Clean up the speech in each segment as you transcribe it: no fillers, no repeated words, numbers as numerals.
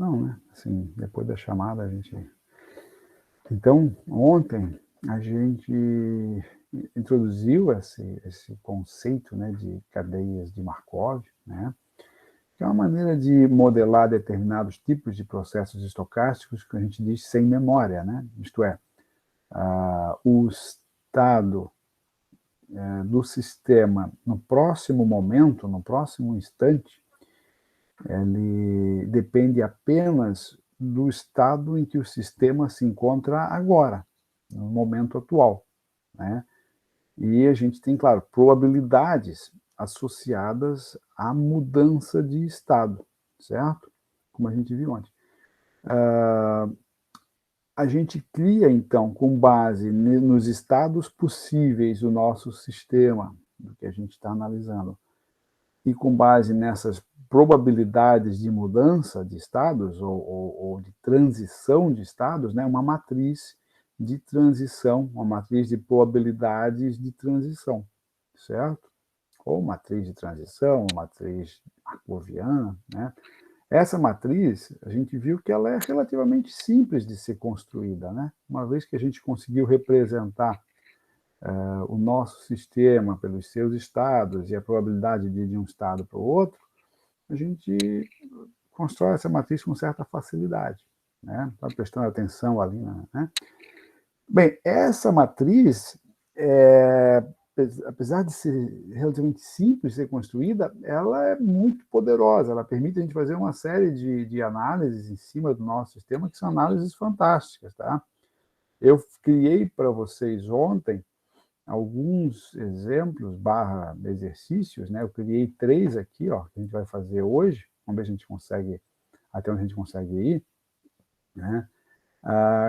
Não, né? Assim, depois da chamada a gente... Então, ontem a gente introduziu esse conceito, né, de cadeias de Markov, né, que é uma maneira de modelar determinados tipos de processos estocásticos que a gente diz sem memória, né? Isto é, o estado do sistema no próximo momento, no próximo instante, ele depende apenas do estado em que o sistema se encontra agora, no momento atual, né? E a gente tem, claro, probabilidades associadas à mudança de estado, certo? Como a gente viu ontem. A gente cria, então, com base nos estados possíveis do nosso sistema, do que a gente está analisando, e com base nessas probabilidades de mudança de estados ou de transição de estados, né, uma matriz de transição, uma matriz de probabilidades de transição, certo? Ou matriz de transição, matriz markoviana, né? Essa matriz, a gente viu que ela é relativamente simples de ser construída, né? Uma vez que a gente conseguiu representar o nosso sistema pelos seus estados e a probabilidade de ir de um estado para o outro, a gente constrói essa matriz com certa facilidade, né? Está prestando atenção ali, né? Bem, essa matriz, apesar de ser relativamente simples de ser construída, ela é muito poderosa, ela permite a gente fazer uma série de análises em cima do nosso sistema, que são análises fantásticas, tá? Eu criei para vocês ontem alguns exemplos / exercícios, né? Eu criei 3 aqui, ó, que a gente vai fazer hoje, vamos ver se a gente consegue, até onde a gente consegue ir, né?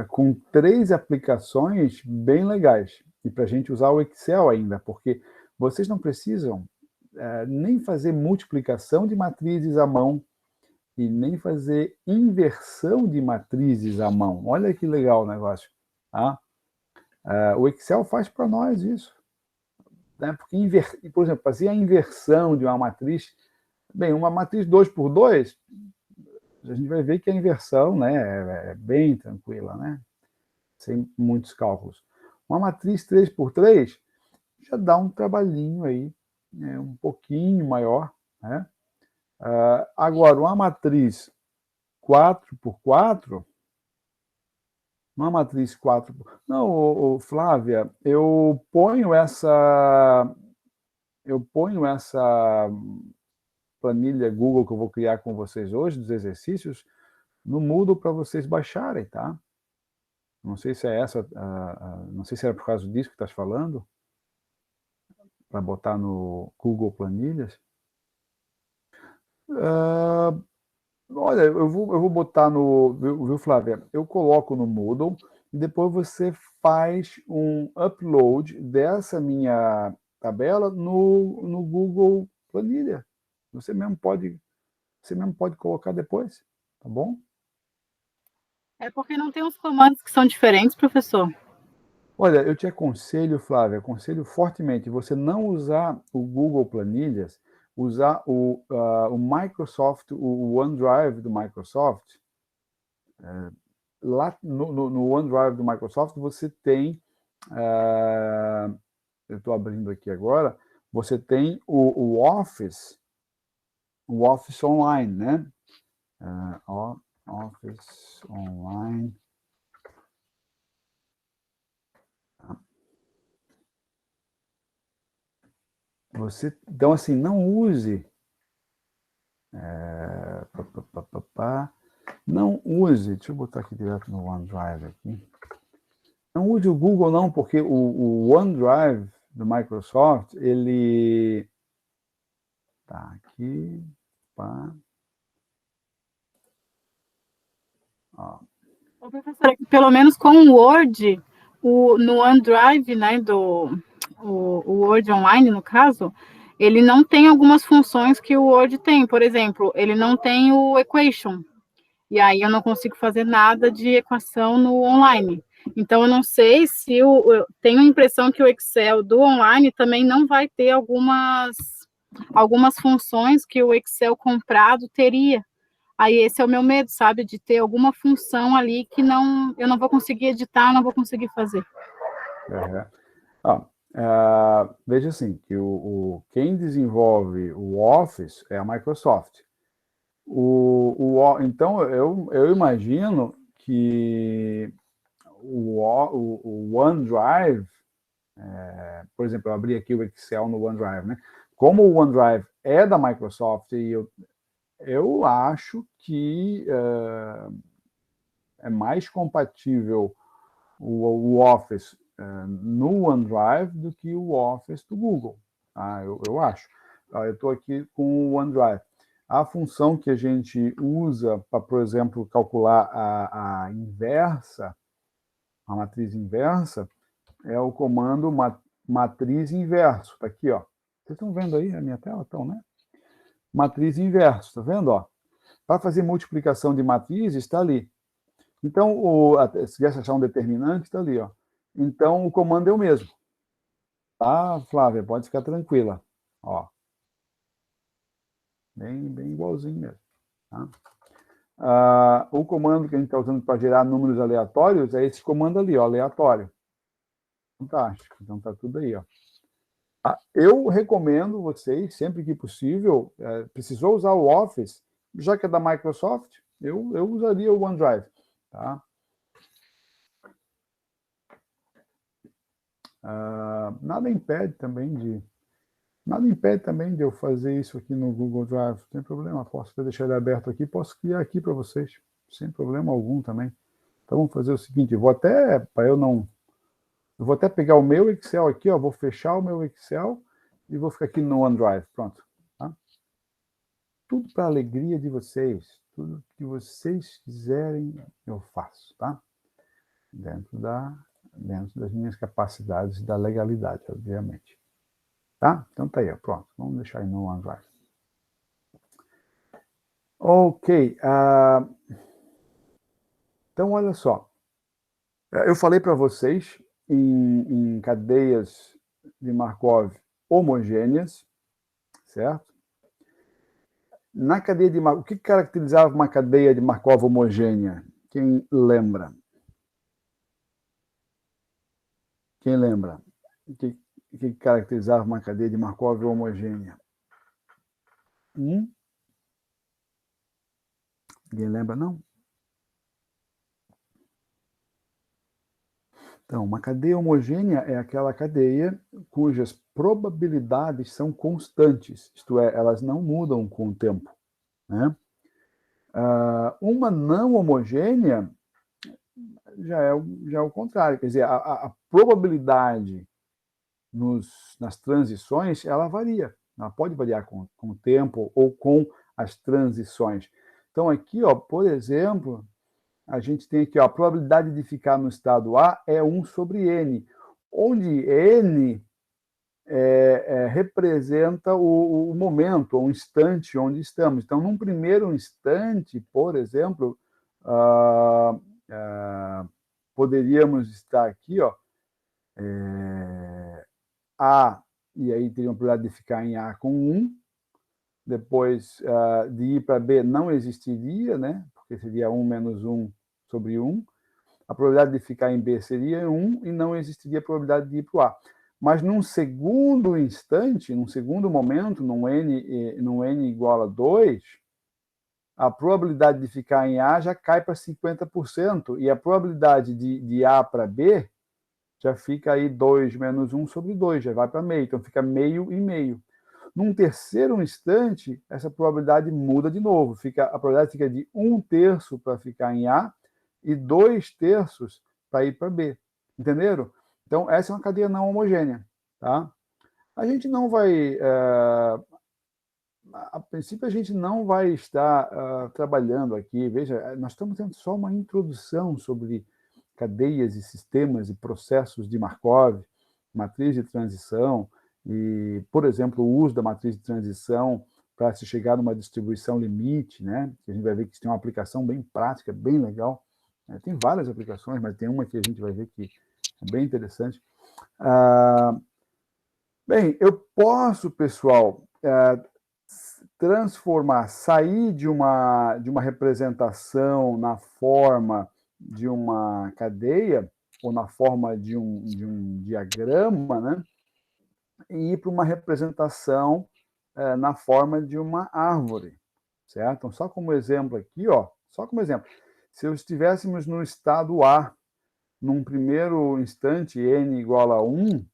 Com 3 aplicações bem legais, e para a gente usar o Excel ainda, porque vocês não precisam nem fazer multiplicação de matrizes à mão, e nem fazer inversão de matrizes à mão. Olha que legal o negócio, tá? O Excel faz para nós isso, né? Porque, por exemplo, fazer a inversão de uma matriz, bem, uma matriz 2 por 2, a gente vai ver que a inversão, né, é bem tranquila, né? Sem muitos cálculos. Uma matriz 3 por 3 já dá um trabalhinho aí, né, um pouquinho maior, né? Agora, uma matriz 4 por 4, uma matriz 4 por... Não, Flávia, eu ponho essa planilha Google que eu vou criar com vocês hoje, dos exercícios, no Moodle para vocês baixarem, tá? Não sei se é essa, não sei se era por causa disso que estás falando, para botar no Google Planilhas. Olha, eu vou botar no... Viu, Flávia? Eu coloco no Moodle e depois você faz um upload dessa minha tabela no Google Planilha. Você mesmo pode colocar depois, tá bom? É porque não tem uns comandos que são diferentes, professor? Olha, eu te aconselho, Flávia, aconselho fortemente você não usar o Google Planilhas, usar o Microsoft, o OneDrive do Microsoft. Lá no OneDrive do Microsoft você tem, eu estou abrindo aqui agora, você tem o Office Online, né? Office Online. Então, assim, não use... Não use, deixa eu botar aqui direto no OneDrive aqui. Não use o Google não, porque o OneDrive do Microsoft, ele... Tá aqui, pá. Ó. Ô, professora, pelo menos com o Word, no OneDrive, né, o Word Online, no caso, ele não tem algumas funções que o Word tem. Por exemplo, ele não tem o Equation. E aí eu não consigo fazer nada de equação no online. Então, eu não sei se eu tenho a impressão que o Excel do online também não vai ter algumas funções que o Excel comprado teria. Aí esse é o meu medo, sabe? De ter alguma função ali que eu não vou conseguir editar, não vou conseguir fazer. Veja assim, que quem desenvolve o Office é a Microsoft. Então, eu imagino que o OneDrive, por exemplo, eu abri aqui o Excel no OneDrive, né? Como o OneDrive é da Microsoft, e eu acho que é mais compatível o Office no OneDrive do que o Office do Google. Tá? Eu acho. Eu estou aqui com o OneDrive. A função que a gente usa para, por exemplo, calcular a inversa, a matriz inversa, é o comando matriz inverso. Está aqui, ó. Vocês estão vendo aí a minha tela? Estão, né? Matriz inverso, está vendo? Ó? Para fazer multiplicação de matrizes, está ali. Então, se quiser achar um determinante, está ali. Ó. Então, o comando é o mesmo. Tá, Flávia? Pode ficar tranquila. Ó. Bem igualzinho mesmo. Tá? O comando que a gente está usando para gerar números aleatórios é esse comando ali, ó, aleatório. Fantástico. Então, está tudo aí. Ó. Eu recomendo vocês, sempre que possível, precisou usar o Office, já que é da Microsoft, eu usaria o OneDrive. Tá? Nada impede também de eu fazer isso aqui no Google Drive, não tem problema, posso deixar ele aberto aqui, posso criar aqui para vocês, sem problema algum também. Então vamos fazer o seguinte, eu vou até pegar o meu Excel aqui, ó, vou fechar o meu Excel e vou ficar aqui no OneDrive, pronto. Tá? Tudo para a alegria de vocês, tudo que vocês quiserem eu faço, tá? Dentro das minhas capacidades da legalidade, obviamente. Tá? Então tá aí, ó, pronto. Vamos deixar aí no OneDrive. Ok. Então, olha só. Eu falei para vocês em cadeias de Markov homogêneas, certo? Na cadeia de Markov, o que caracterizava uma cadeia de Markov homogênea? Quem lembra? Quem lembra? O que caracterizava uma cadeia de Markov homogênea? Ninguém lembra, não? Então, uma cadeia homogênea é aquela cadeia cujas probabilidades são constantes, isto é, elas não mudam com o tempo. Né? Uma não homogênea já é o contrário, quer dizer, a probabilidade nas transições, ela varia. Ela pode variar com o tempo ou com as transições. Então, aqui, ó, por exemplo, a gente tem aqui, ó, a probabilidade de ficar no estado A é 1 sobre N, onde N representa o momento, o instante onde estamos. Então, num primeiro instante, por exemplo, poderíamos estar aqui, ó, A, e aí teria uma probabilidade de ficar em A com 1, depois de ir para B não existiria, né? Porque seria 1 menos 1 sobre 1. A probabilidade de ficar em B seria 1 e não existiria a probabilidade de ir para o A. Mas num segundo instante, num segundo momento, num N igual a 2, a probabilidade de ficar em A já cai para 50%, e a probabilidade de A para B já fica aí 2 menos 1 sobre 2, já vai para meio, então fica meio e meio. Num terceiro instante, essa probabilidade muda de novo, a probabilidade fica de 1/3 para ficar em A e 2/3 para ir para B. Entenderam? Então, essa é uma cadeia não homogênea. Tá? A gente não vai... a princípio, a gente não vai estar trabalhando aqui. Veja, nós estamos tendo só uma introdução sobre cadeias e sistemas e processos de Markov, matriz de transição, e, por exemplo, o uso da matriz de transição para se chegar numa distribuição limite, né? A gente vai ver que tem uma aplicação bem prática, bem legal. Tem várias aplicações, mas tem uma que a gente vai ver que é bem interessante. Bem, eu posso, pessoal, transformar, sair de uma representação na forma de uma cadeia, ou na forma de um diagrama, né? E ir para uma representação na forma de uma árvore, certo? Então, só como exemplo aqui, ó, só como exemplo, se estivéssemos no estado A, num primeiro instante, n igual a 1,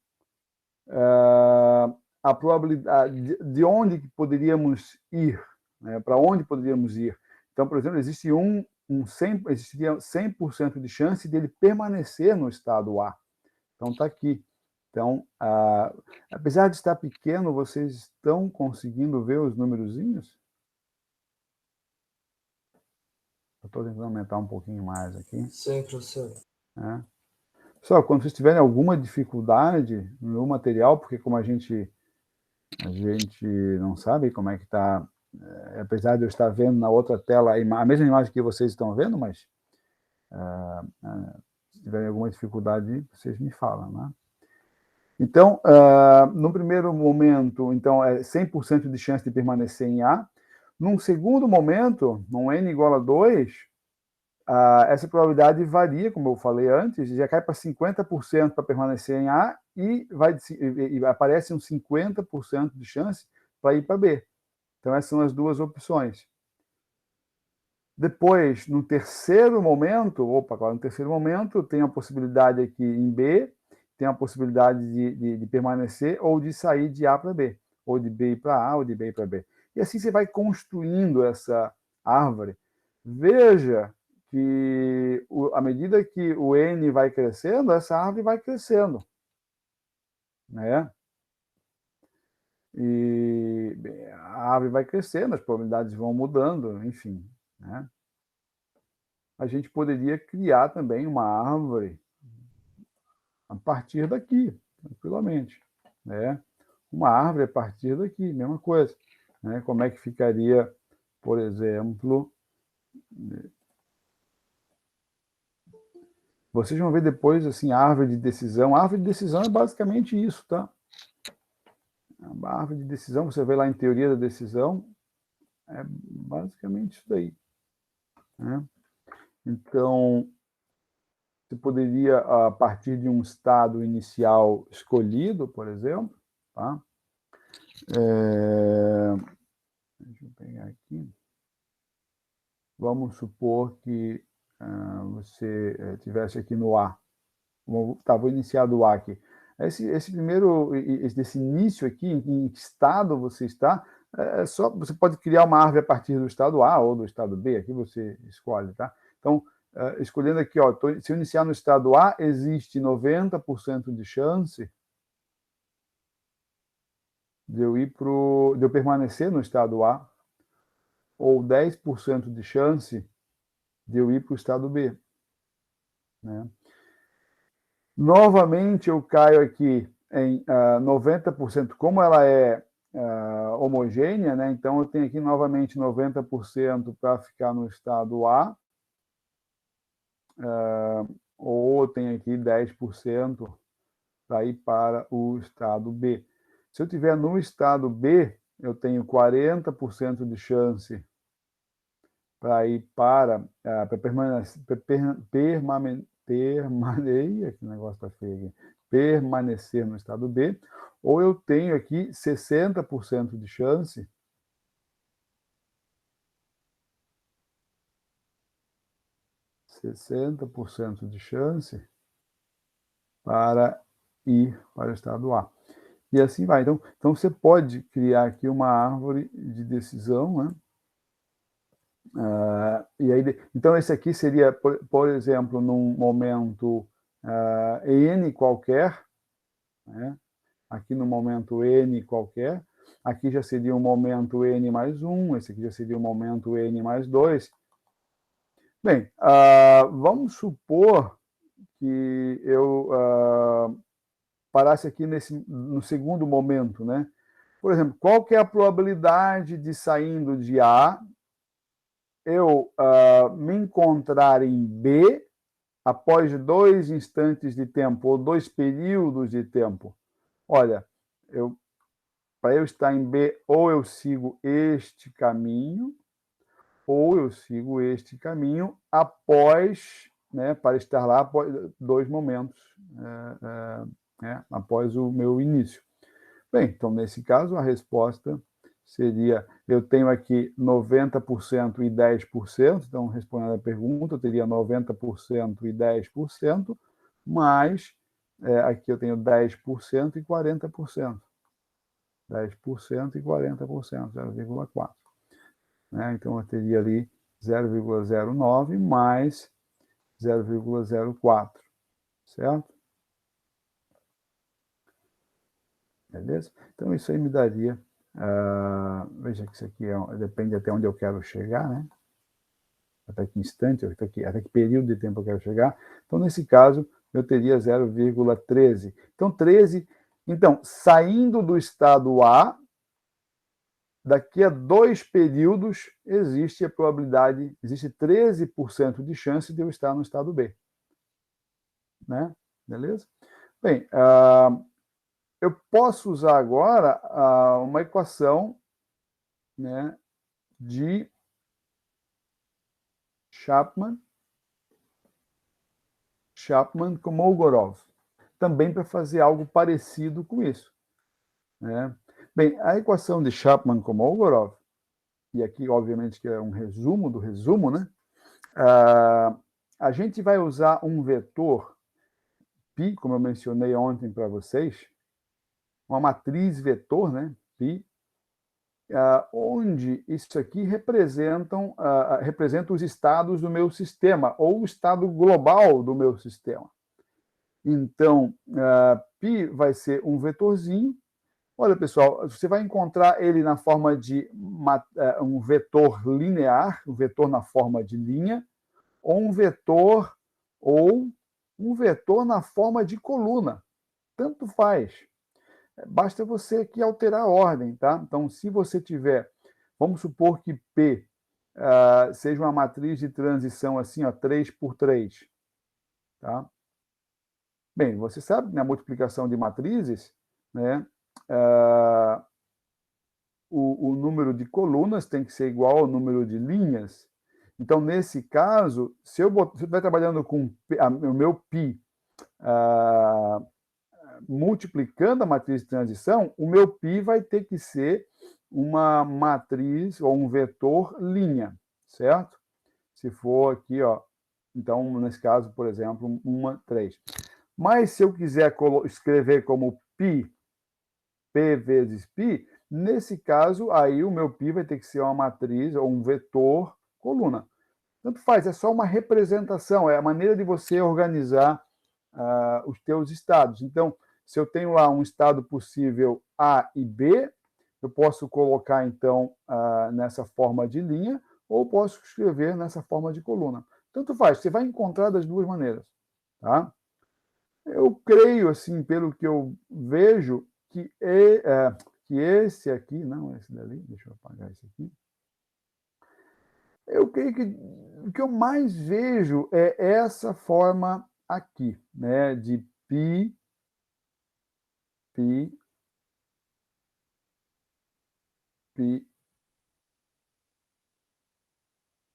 a probabilidade de onde poderíamos ir, né? Para onde poderíamos ir. Então, por exemplo, existiria 100% de chance dele permanecer no estado A. Então, está aqui. Então, apesar de estar pequeno, vocês estão conseguindo ver os númerozinhos? Eu estou tentando aumentar um pouquinho mais aqui. Sim, professor. Pessoal, quando vocês tiverem alguma dificuldade no material, porque como a gente não sabe como é que está, apesar de eu estar vendo na outra tela a mesma imagem que vocês estão vendo, mas se tiverem alguma dificuldade, vocês me falam, né? Então, no primeiro momento, então, é 100% de chance de permanecer em A. Num segundo momento, num n igual a 2, essa probabilidade varia, como eu falei antes, já cai para 50% para permanecer em A e aparece um 50% de chance para ir para B. Então, essas são as duas opções. Depois, no terceiro momento, tem a possibilidade aqui em B, tem a possibilidade de permanecer ou de sair de A para B, ou de B para A, ou de B para B. E assim você vai construindo essa árvore. Veja que, à medida que o N vai crescendo, essa árvore vai crescendo, né? E a árvore vai crescendo, as probabilidades vão mudando, enfim, né? A gente poderia criar também uma árvore a partir daqui, tranquilamente, né? Uma árvore a partir daqui, mesma coisa, né? Como é que ficaria, por exemplo... Vocês vão ver depois, assim, a árvore de decisão. A árvore de decisão é basicamente isso, tá? A árvore de decisão, você vê lá em teoria da decisão, é basicamente isso daí, né? Então, você poderia, a partir de um estado inicial escolhido, por exemplo, tá? Deixa eu pegar aqui. Vamos supor que você tivesse aqui no A. Vou iniciar do A aqui. Esse início aqui, em que estado você está, você pode criar uma árvore a partir do estado A ou do estado B, aqui você escolhe, tá? Então, escolhendo aqui, ó, se eu iniciar no estado A, existe 90% de chance de eu permanecer no estado A, ou 10% de chance de eu ir para o estado B, né? Novamente, eu caio aqui em 90%, como ela é homogênea, né? Então, eu tenho aqui novamente 90% para ficar no estado A, ou eu tenho aqui 10% para ir para o estado B. Se eu estiver no estado B, eu tenho 40% de chance para ir para permanecer no estado B, ou eu tenho aqui 60% de chance para ir para o estado A. E assim vai. Então você pode criar aqui uma árvore de decisão, né? Então, esse aqui seria, por exemplo, num momento N qualquer, né? Aqui no momento N qualquer, aqui já seria um momento N mais 1, esse aqui já seria um momento N mais 2. Bem, vamos supor que eu parasse aqui no segundo momento, né? Por exemplo, qual que é a probabilidade de, saindo de A, eu me encontrar em B após 2 instantes de tempo, ou 2 períodos de tempo? Olha, eu para eu estar em B, ou eu sigo este caminho, ou eu sigo este caminho após, né, para estar lá após 2 momentos, após o meu início. Bem, então, nesse caso, a resposta seria, eu tenho aqui 90% e 10%, então, respondendo a pergunta, eu teria 90% e 10%, mas aqui eu tenho 10% e 40%. 10% e 40%, 0,4. Né? Então, eu teria ali 0,09 mais 0,04, certo? Beleza? Então, isso aí me daria... veja que isso aqui depende até onde eu quero chegar, né? Até que instante, até que período de tempo eu quero chegar. Então, nesse caso, eu teria 0,13. Então, 13... Então, saindo do estado A, daqui a 2 períodos, existe a probabilidade, existe 13% de chance de eu estar no estado B. Né? Beleza? Bem, eu posso usar agora uma equação, né, de Chapman-Kolmogorov, também para fazer algo parecido com isso. Né? Bem, a equação de Chapman-Kolmogorov, e aqui, obviamente, que é um resumo do resumo, né? A gente vai usar um vetor π, como eu mencionei ontem para vocês, uma matriz vetor, né, π, onde isso aqui representa os estados do meu sistema, ou o estado global do meu sistema. Então, π vai ser um vetorzinho. Olha, pessoal, você vai encontrar ele na forma de um vetor linear, um vetor na forma de linha, ou um vetor na forma de coluna. Tanto faz. Basta você aqui alterar a ordem, tá? Então, se você tiver, vamos supor que P seja uma matriz de transição assim, ó, 3 por 3, tá? Bem, você sabe que na multiplicação de matrizes, né, o número de colunas tem que ser igual ao número de linhas. Então, nesse caso, se eu estiver trabalhando com o meu π multiplicando a matriz de transição, o meu π vai ter que ser uma matriz ou um vetor linha, certo? Se for aqui, ó, então, nesse caso, por exemplo, 3. Mas se eu quiser escrever como π vezes π, nesse caso, aí o meu π vai ter que ser uma matriz ou um vetor coluna. Tanto faz, é só uma representação, é a maneira de você organizar os teus estados. Então, se eu tenho lá um estado possível A e B, eu posso colocar, então, nessa forma de linha, ou posso escrever nessa forma de coluna. Tanto faz, você vai encontrar das duas maneiras. Tá? Eu creio, assim, pelo que eu vejo, que esse aqui, não, esse dali, deixa eu apagar esse aqui. Eu creio que o que eu mais vejo é essa forma aqui, né, de π,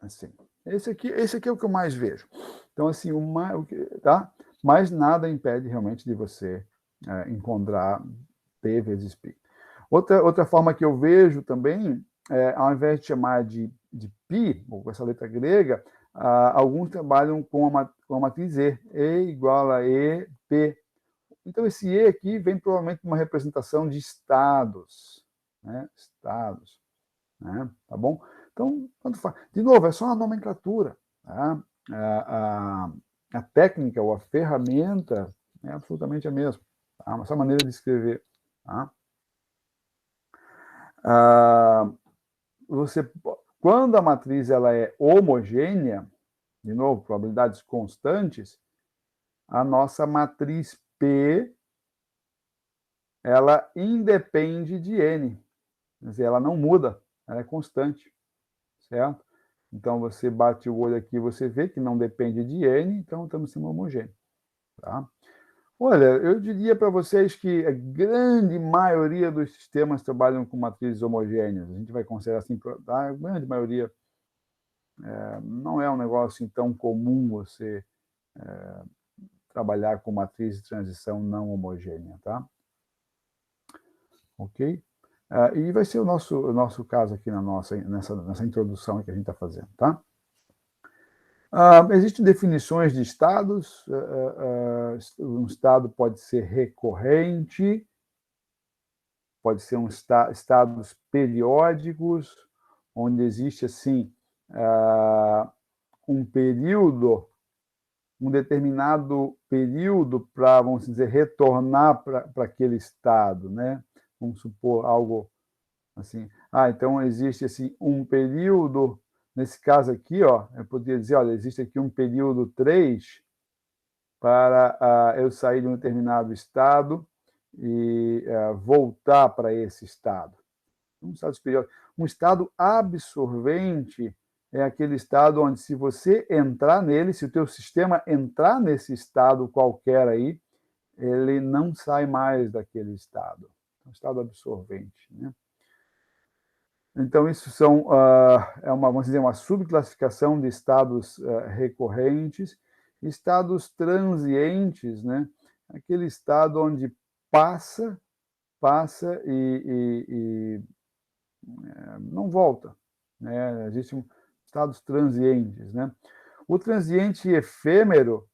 assim. Esse aqui é o que eu mais vejo. Então, assim, tá? Mas nada impede realmente de você encontrar P vezes π. Outra forma que eu vejo também, ao invés de chamar de π, ou com essa letra grega, alguns trabalham com a matriz E igual a EP. Então, esse E aqui vem provavelmente de uma representação de estados. Né? Estados. Né? Tá bom? Então, tanto faz. De novo, é só uma nomenclatura. Tá? A técnica ou a ferramenta é absolutamente a mesma. Tá? Mas só a maneira de escrever. Tá? Quando a matriz ela é homogênea, de novo, probabilidades constantes, a nossa matriz P ela independe de N. Quer dizer, ela não muda, ela é constante. Certo? Então, você bate o olho aqui, você vê que não depende de N, então estamos em cima homogêneo. Tá? Olha, eu diria para vocês que a grande maioria dos sistemas trabalham com matrizes homogêneas. A gente vai considerar assim, a grande maioria não é um negócio assim, tão comum você trabalhar com matriz de transição não homogênea, tá? Ok? E vai ser o nosso caso aqui nessa introdução que a gente está fazendo, tá? Existem definições de estados. Um estado pode ser recorrente, pode ser estados periódicos, onde existe assim um período, um determinado período para, vamos dizer, retornar para aquele estado, né? Vamos supor algo assim. Então existe assim um período, nesse caso aqui, ó, eu poderia dizer, olha, existe aqui um período 3 para eu sair de um determinado estado e voltar para esse estado. Um estado absorvente é aquele estado onde, se você entrar nele, se o teu sistema entrar nesse estado qualquer aí, ele não sai mais daquele estado. Um estado absorvente, né? Então, isso vamos dizer, uma subclassificação de estados recorrentes. Estados transientes, né? Aquele estado onde passa e não volta, né? Existem estados transientes, né? O transiente efêmero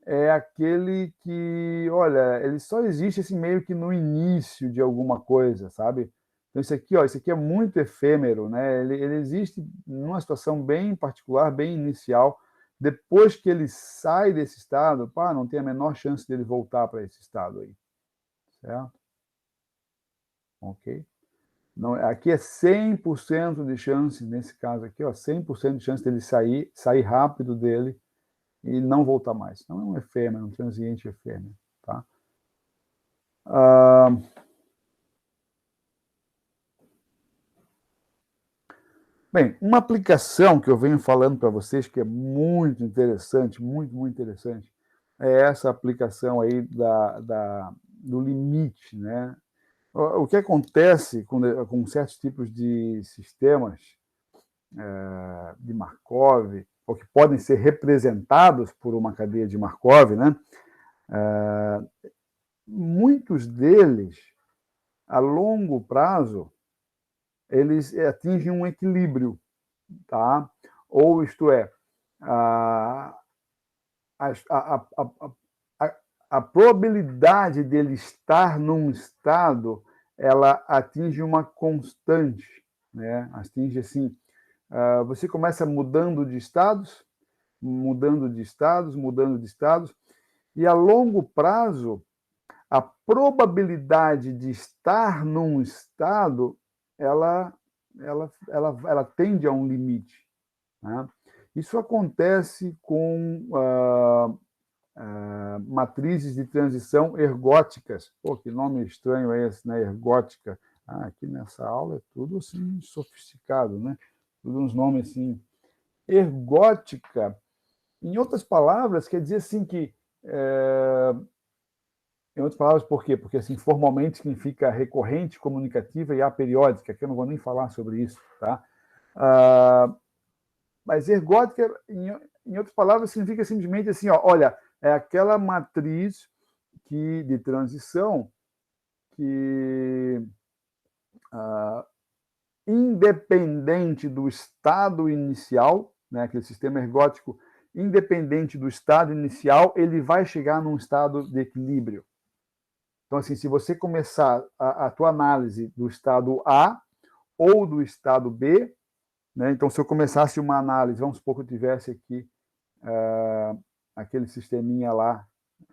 é aquele que, olha, ele só existe assim meio que no início de alguma coisa, sabe? Então isso aqui é muito efêmero, né? Ele existe numa situação bem particular, bem inicial. Depois que ele sai desse estado, não tem a menor chance dele voltar para esse estado aí, certo? Ok? Não, aqui é 100% de chance, nesse caso aqui, ó, 100% de chance dele sair rápido dele e não voltar mais. Não é um efêmero, um transiente efêmero, tá? Bem, uma aplicação que eu venho falando para vocês que é muito interessante, muito, muito interessante, é essa aplicação aí do limite, né? O que acontece com certos tipos de sistemas de Markov, ou que podem ser representados por uma cadeia de Markov, né? Muitos deles, a longo prazo, eles atingem um equilíbrio, tá? Ou, isto é, a, a, a, a probabilidade dele estar num estado, ela atinge uma constante, né? Atinge assim, você começa mudando de estados, e a longo prazo, a probabilidade de estar num estado, ela tende a um limite, né? Isso acontece com matrizes de transição ergóticas. Pô, que nome estranho é esse, né? Ergótica. Aqui nessa aula é tudo assim sofisticado, né? Tudo uns nomes assim. Ergótica, em outras palavras, quer dizer assim que em outras palavras, por quê? Porque assim, formalmente significa recorrente, comunicativa e aperiódica, que eu não vou nem falar sobre isso, tá? Mas ergótica, em outras palavras, significa simplesmente assim, ó, olha, é aquela matriz de transição que, independente do estado inicial, né, aquele sistema ergótico, independente do estado inicial, ele vai chegar num estado de equilíbrio. Então, assim, se você começar a tua análise do estado A ou do estado B, né, então, se eu começasse uma análise, vamos supor que eu tivesse aqui aquele sisteminha lá,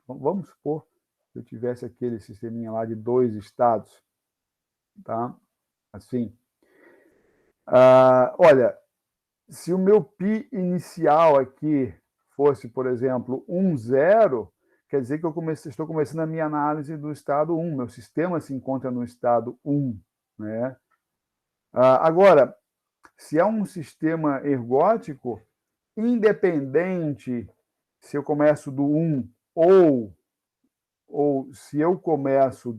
vamos supor que eu tivesse aquele sisteminha lá de 2 estados, tá? Assim, olha, se o meu π inicial aqui fosse, por exemplo, 1, 0, quer dizer que estou começando a minha análise do estado 1. Meu sistema se encontra no estado 1, né? Agora, se é um sistema ergótico, independente se eu começo do 1 ou ou se eu começo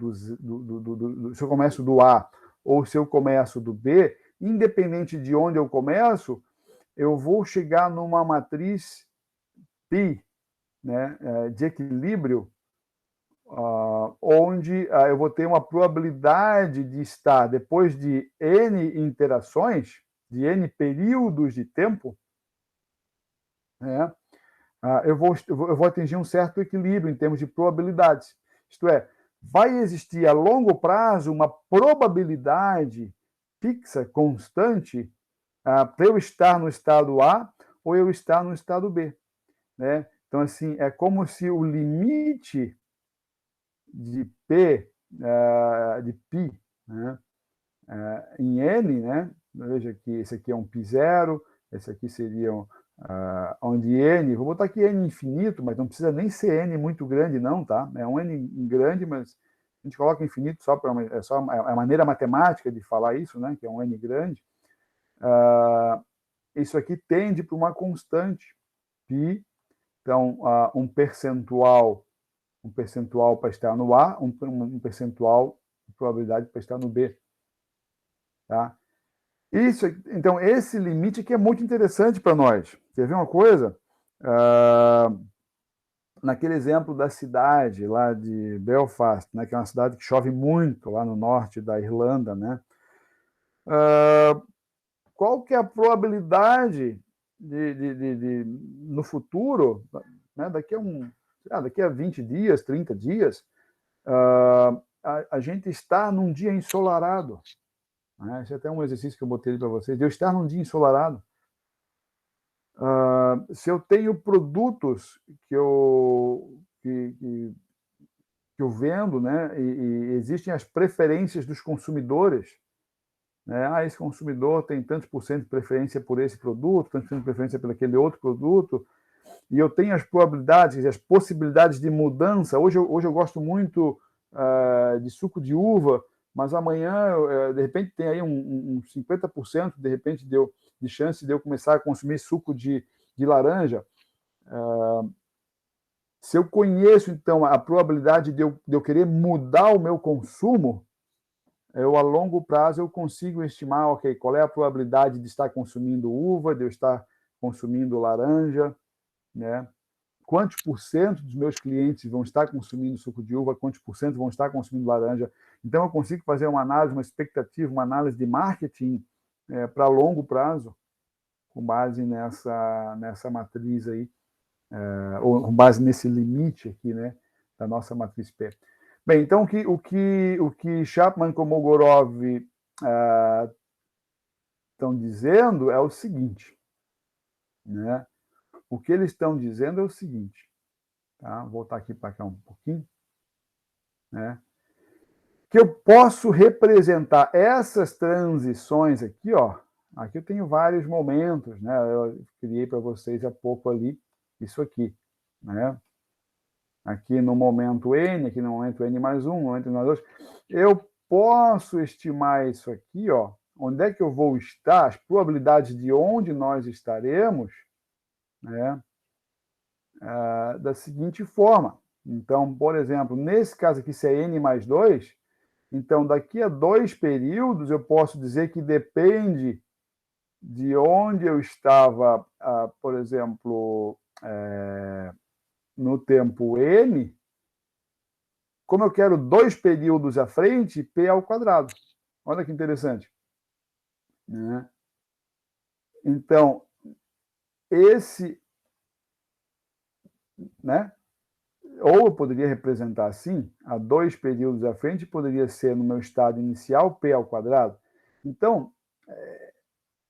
se eu começo do A, ou se eu começo do B, independente de onde eu começo, eu vou chegar numa matriz π, né, de equilíbrio, onde eu vou ter uma probabilidade de estar, depois de N interações, de N períodos de tempo, né, eu vou atingir um certo equilíbrio em termos de probabilidades. Isto é, vai existir a longo prazo uma probabilidade fixa, constante, para eu estar no estado A ou eu estar no estado B, né? Então, assim, é como se o limite de P, de π, né, em N, né? Veja que esse aqui é um π0, esse aqui seria onde N, vou botar aqui N infinito, mas não precisa nem ser N muito grande, não, tá? É um N grande, mas a gente coloca infinito só para a maneira matemática de falar isso, né? Que é um N grande. Isso aqui tende para uma constante π, então um percentual para estar no A, um percentual de probabilidade para estar no B, tá? Isso, então, esse limite aqui é muito interessante para nós. Quer ver uma coisa? Naquele exemplo da cidade lá de Belfast, né, que é uma cidade que chove muito lá no norte da Irlanda, né? Qual que é a probabilidade no futuro, né, daqui a 20 dias, 30 dias, a gente estar num dia ensolarado? Esse é até um exercício que eu botei para vocês, de eu estar num dia ensolarado. Se eu tenho produtos que eu vendo, né, e existem as preferências dos consumidores, né? Esse consumidor tem tantos por cento de preferência por esse produto, tantos por cento de preferência por aquele outro produto, e eu tenho as probabilidades, as possibilidades de mudança. Hoje eu gosto muito de suco de uva, mas amanhã, de repente, tem aí um 50% de repente de chance de eu começar a consumir suco de laranja. Se eu conheço, então, a probabilidade de eu querer mudar o meu consumo, a longo prazo eu consigo estimar, ok, qual é a probabilidade de estar consumindo uva, de eu estar consumindo laranja, né? Quantos por cento dos meus clientes vão estar consumindo suco de uva, quantos por cento vão estar consumindo laranja. Então, eu consigo fazer uma análise, uma expectativa, uma análise de marketing para longo prazo, com base nessa matriz aí, ou com base nesse limite aqui, né, da nossa matriz P. Bem, então, o que Chapman e Kolmogorov estão dizendo é o seguinte, né? O que eles estão dizendo é o seguinte, tá? Vou voltar aqui para cá um pouquinho, né? Que eu posso representar essas transições aqui, ó. Aqui eu tenho vários momentos, né? Eu criei para vocês há pouco ali isso aqui, né? Aqui no momento N, aqui no momento N mais 1, no momento N mais 2. Eu posso estimar isso aqui, ó. Onde é que eu vou estar, as probabilidades de onde nós estaremos, né? Da seguinte forma. Então, por exemplo, nesse caso aqui, se é N mais 2, então, daqui a 2 períodos, eu posso dizer que depende de onde eu estava, por exemplo, no tempo N, como eu quero 2 períodos à frente, P ao quadrado. Olha que interessante, né? Então, esse, né? Ou eu poderia representar assim, a 2 períodos à frente, poderia ser no meu estado inicial, P ao quadrado. Então,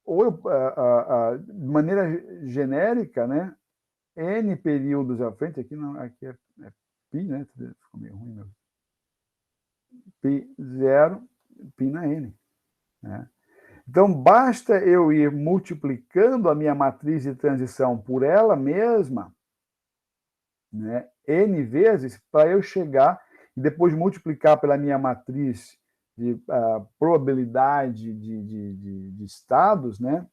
de maneira genérica, né? N períodos à frente, aqui não, aqui é π, né? Ficou meio ruim mesmo. π0, π na N, né? Então, basta eu ir multiplicando a minha matriz de transição por ela mesma, né, N vezes, para eu chegar e depois multiplicar pela minha matriz de probabilidade de estados, né,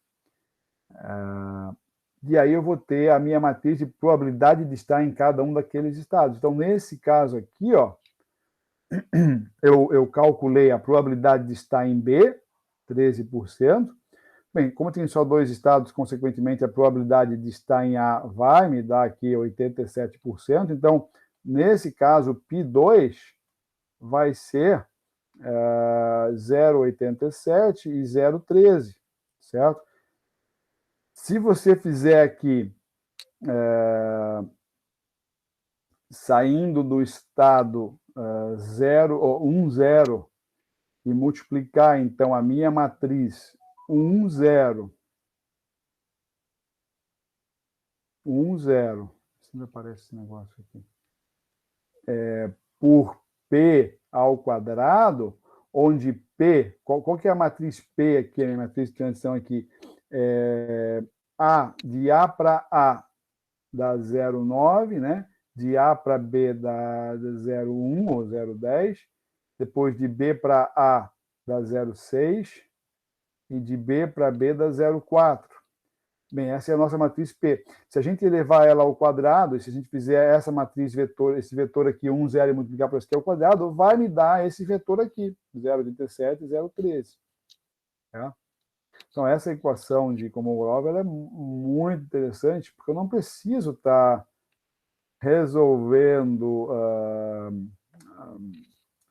e aí eu vou ter a minha matriz de probabilidade de estar em cada um daqueles estados. Então, nesse caso aqui, ó, eu calculei a probabilidade de estar em B, 13%. Bem, como tem só 2 estados, consequentemente, a probabilidade de estar em A vai me dar aqui 87%. Então, nesse caso, π2 vai ser 0,87 e 0,13, certo? Se você fizer aqui, saindo do estado 0 ou 1, 0, e multiplicar, então, a minha matriz 1, 0, 1, 0, sempre aparece esse negócio aqui, por P ao quadrado, onde P, qual que é a matriz P aqui, a minha matriz de transição aqui? De A para A dá 0,9, né? De A para B dá 0,1 ou 0,10, depois de B para A dá 0,6, e de B para B dá 0,4. Bem, essa é a nossa matriz P. Se a gente elevar ela ao quadrado, e se a gente fizer essa matriz vetor, esse vetor aqui, 1, 0, e multiplicar por esse aqui ao quadrado, vai me dar esse vetor aqui, 0,87 e 0,13. Tá? Então, essa equação de Kolmogorov ela é muito interessante, porque eu não preciso estar resolvendo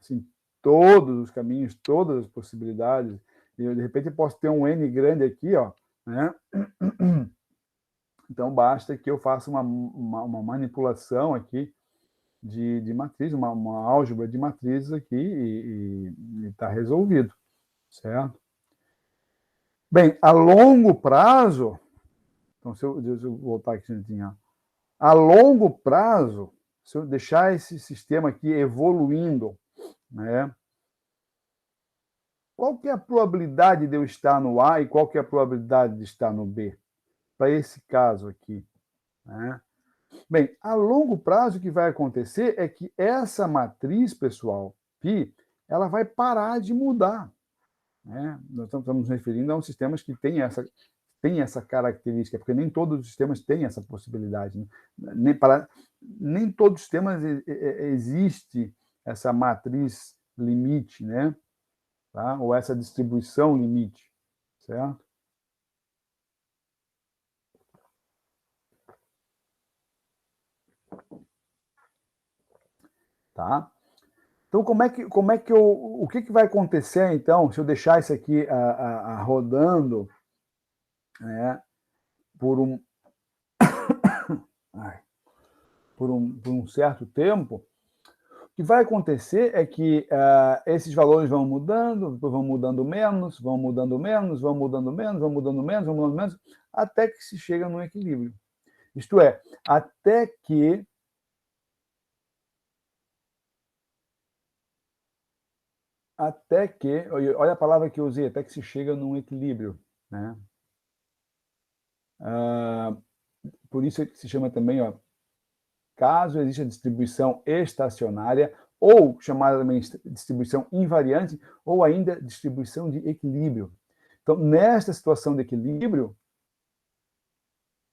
assim, todos os caminhos, todas as possibilidades. E, de repente, eu posso ter um N grande aqui, ó, né? Então, basta que eu faça uma manipulação aqui de matriz, uma álgebra de matrizes aqui e está resolvido, certo? Bem, a longo prazo, então, se eu voltar aqui, a longo prazo, se eu deixar esse sistema aqui evoluindo, né? Qual que é a probabilidade de eu estar no A e qual que é a probabilidade de estar no B? Para esse caso aqui, né? Bem, a longo prazo o que vai acontecer é que essa matriz, pessoal, π, ela vai parar de mudar, né? Nós estamos nos referindo a um sistema que tem essa característica, porque nem todos os sistemas têm essa possibilidade, né? Nem todos os sistemas existe essa matriz limite, né? Tá? Ou essa distribuição limite, certo? Tá? Então, o que vai acontecer, então, se eu deixar isso aqui rodando, né, por um certo tempo, o que vai acontecer é que esses valores vão mudando, depois vão mudando menos, vão mudando menos, vão mudando menos, vão mudando menos, vão mudando menos, até que se chega no equilíbrio. Isto é, até que olha a palavra que eu usei, até que se chega num equilíbrio, né? Por isso que se chama também, ó, caso exista distribuição estacionária, ou chamada também distribuição invariante, ou ainda distribuição de equilíbrio. Então, nesta situação de equilíbrio,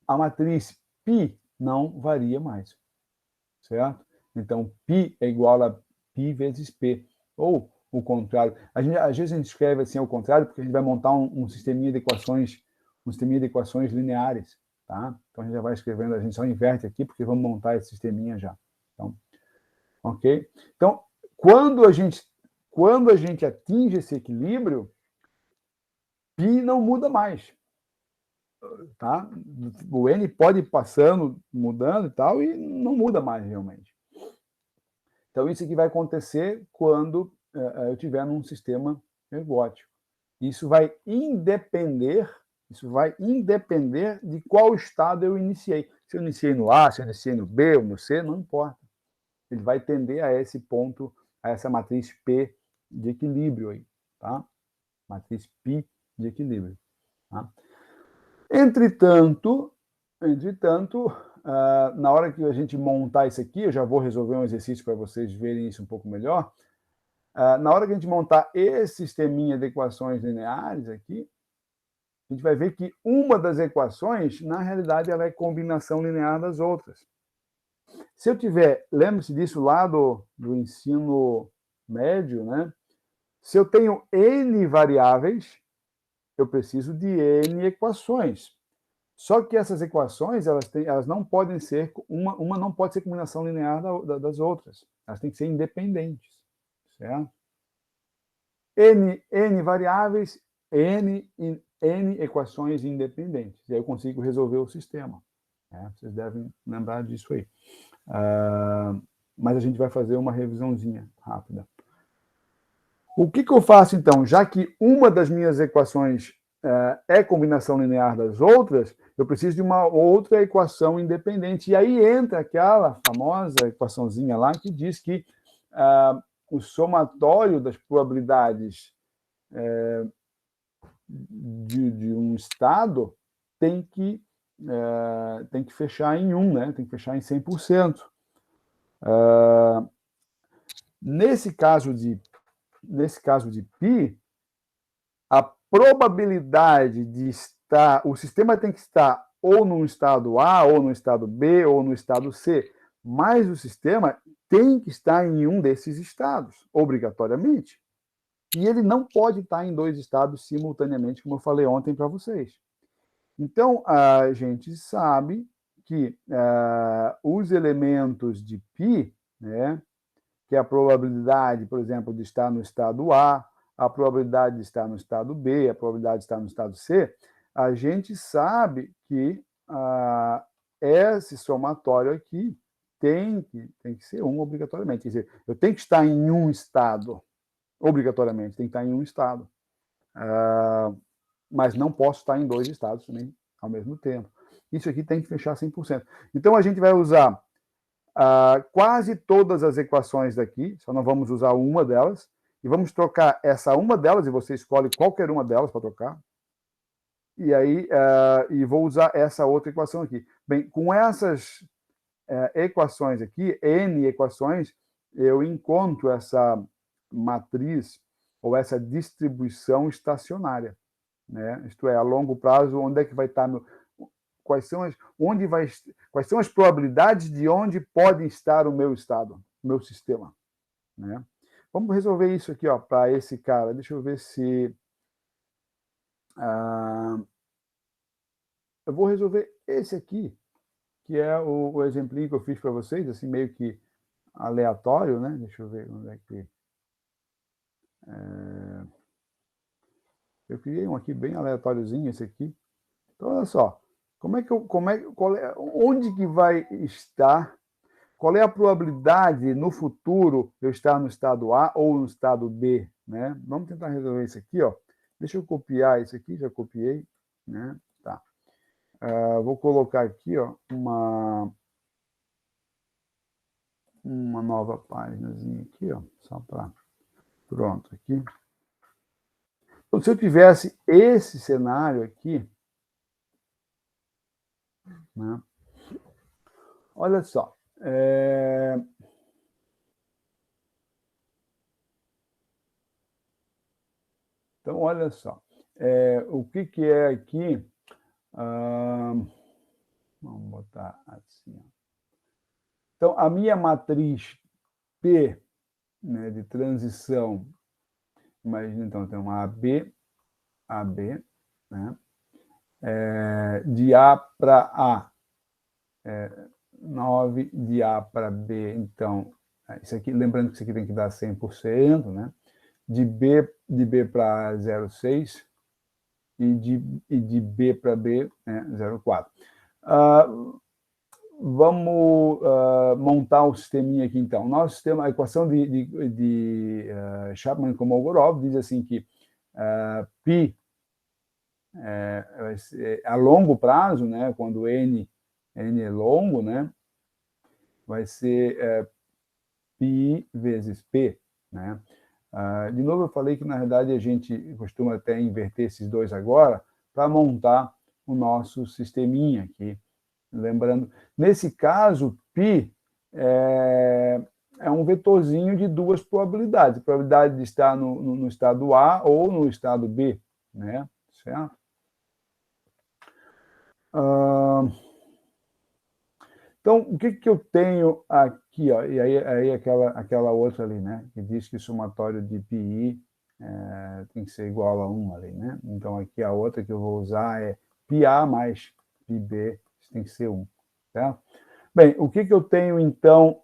a matriz π não varia mais, certo? Então, π é igual a π vezes p, ou o contrário. Às vezes a gente escreve assim ao contrário, porque a gente vai montar um sisteminha de equações lineares, tá? Então, a gente já vai escrevendo, a gente só inverte aqui, porque vamos montar esse sisteminha já. Então, ok? Então, quando a gente atinge esse equilíbrio, π não muda mais, tá? O N pode ir passando, mudando e tal, e não muda mais realmente. Então, isso aqui vai acontecer quando eu estiver num sistema ergótico. Isso vai independer de qual estado eu iniciei. Se eu iniciei no A, se eu iniciei no B ou no C, não importa. Ele vai tender a esse ponto, a essa matriz P de equilíbrio aí, tá? Matriz π de equilíbrio. Tá? Entretanto, na hora que a gente montar isso aqui, eu já vou resolver um exercício para vocês verem isso um pouco melhor. Na hora que a gente montar esse sisteminha de equações lineares aqui, a gente vai ver que uma das equações, na realidade, ela é combinação linear das outras. Se eu tiver, lembre-se disso lá do ensino médio, né? Se eu tenho N variáveis, eu preciso de N equações. Só que essas equações, elas não podem ser, uma não pode ser combinação linear das outras. Elas têm que ser independentes, certo? N variáveis, N equações independentes. E aí eu consigo resolver o sistema. Né? Vocês devem lembrar disso aí. Mas a gente vai fazer uma revisãozinha rápida. O que eu faço, então? Já que uma das minhas equações é combinação linear das outras, eu preciso de uma outra equação independente. E aí entra aquela famosa equaçãozinha lá que diz que o somatório das probabilidades de um estado tem que fechar em 1, né? Tem que fechar em 100%. Nesse caso de π, a probabilidade de estar... O sistema tem que estar ou no estado A, ou no estado B, ou no estado C, mas o sistema tem que estar em um desses estados, obrigatoriamente. E ele não pode estar em 2 estados simultaneamente, como eu falei ontem para vocês. Então, a gente sabe que os elementos de π, né, que é a probabilidade, por exemplo, de estar no estado A, a probabilidade de estar no estado B, a probabilidade de estar no estado C, a gente sabe que esse somatório aqui tem que ser 1 obrigatoriamente. Quer dizer, eu tenho que estar em um estado, obrigatoriamente, tem que estar em um estado. Mas não posso estar em 2 estados também ao mesmo tempo. Isso aqui tem que fechar 100%. Então, a gente vai usar quase todas as equações daqui, só não vamos usar uma delas, e vamos trocar essa uma delas, e você escolhe qualquer uma delas para trocar, e aí e vou usar essa outra equação aqui. Bem, com essas equações aqui, N equações, eu encontro essa matriz ou essa distribuição estacionária, né? Isto é, a longo prazo, onde é que vai estar quais são as probabilidades de onde pode estar o meu estado, o meu sistema, né? Vamos resolver isso aqui, para esse cara. Deixa eu ver se eu vou resolver esse aqui, que é o exemplinho que eu fiz para vocês, assim meio que aleatório, né? Deixa eu ver onde é que eu criei um aqui bem aleatóriozinho, esse aqui. Então, olha só, onde que vai estar, qual é a probabilidade no futuro eu estar no estado A ou no estado B, né? Vamos tentar resolver isso aqui, ó. Deixa eu copiar isso aqui, já copiei, né? Tá. Vou colocar aqui, ó, uma nova páginazinha aqui, ó, só para... Pronto, aqui. Então, se eu tivesse esse cenário aqui, né? Olha só. Então, olha só. O que é aqui? Vamos botar assim. Ó. Então, a minha matriz P, né, de transição, imagina, então, tem uma AB, né? De A para A, 9 de A para B, então, isso aqui, lembrando que isso aqui tem que dar 100%, né? De B para A, 0,6, e de B para B, 0,4. Vamos montar o sisteminha aqui, então. Nosso sistema, a equação de Chapman-Kolmogorov diz assim que π a longo prazo, né, quando n é longo, né, vai ser π vezes p, né? De novo, eu falei que, na verdade, a gente costuma até inverter esses dois agora para montar o nosso sisteminha aqui. Lembrando, nesse caso, π é um vetorzinho de 2 probabilidades. A probabilidade de estar no estado A ou no estado B, né? Certo? Então, o que eu tenho aqui? Ó, e aí aquela outra ali, né? Que diz que o somatório de πi tem que ser igual a 1 ali, né? Então, aqui a outra que eu vou usar é πa mais πb, isso tem que ser 1, certo? Bem, o que eu tenho, então,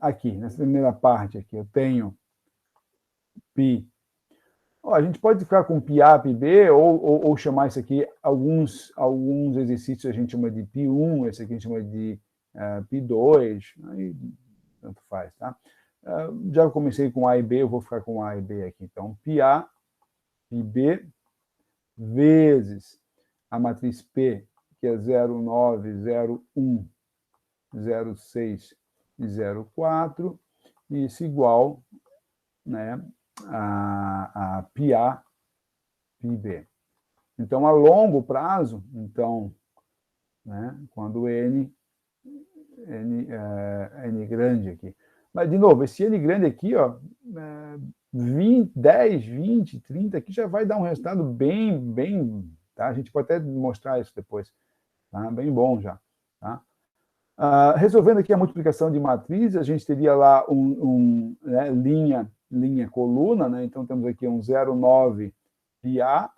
aqui, nessa primeira parte aqui? Eu tenho π. A gente pode ficar com πa, πb, ou chamar isso aqui, alguns exercícios a gente chama de π1, esse aqui a gente chama de π2, aí tanto faz, tá? Já comecei com A e B, eu vou ficar com A e B aqui. Então, πa, πb, vezes a matriz P, que é 0, 9, 0, 1, 0, 6 e 0, 4, isso igual, né, a πa, πb. Então, a longo prazo, então, né, quando n grande aqui. Mas, de novo, esse n grande aqui, ó, 10, 20, 30, aqui já vai dar um resultado bem, tá? A gente pode até mostrar isso depois, tá? Bem bom já, tá? Resolvendo aqui a multiplicação de matriz, a gente teria lá né, linha, coluna, né? Então, temos aqui um 0,9 πa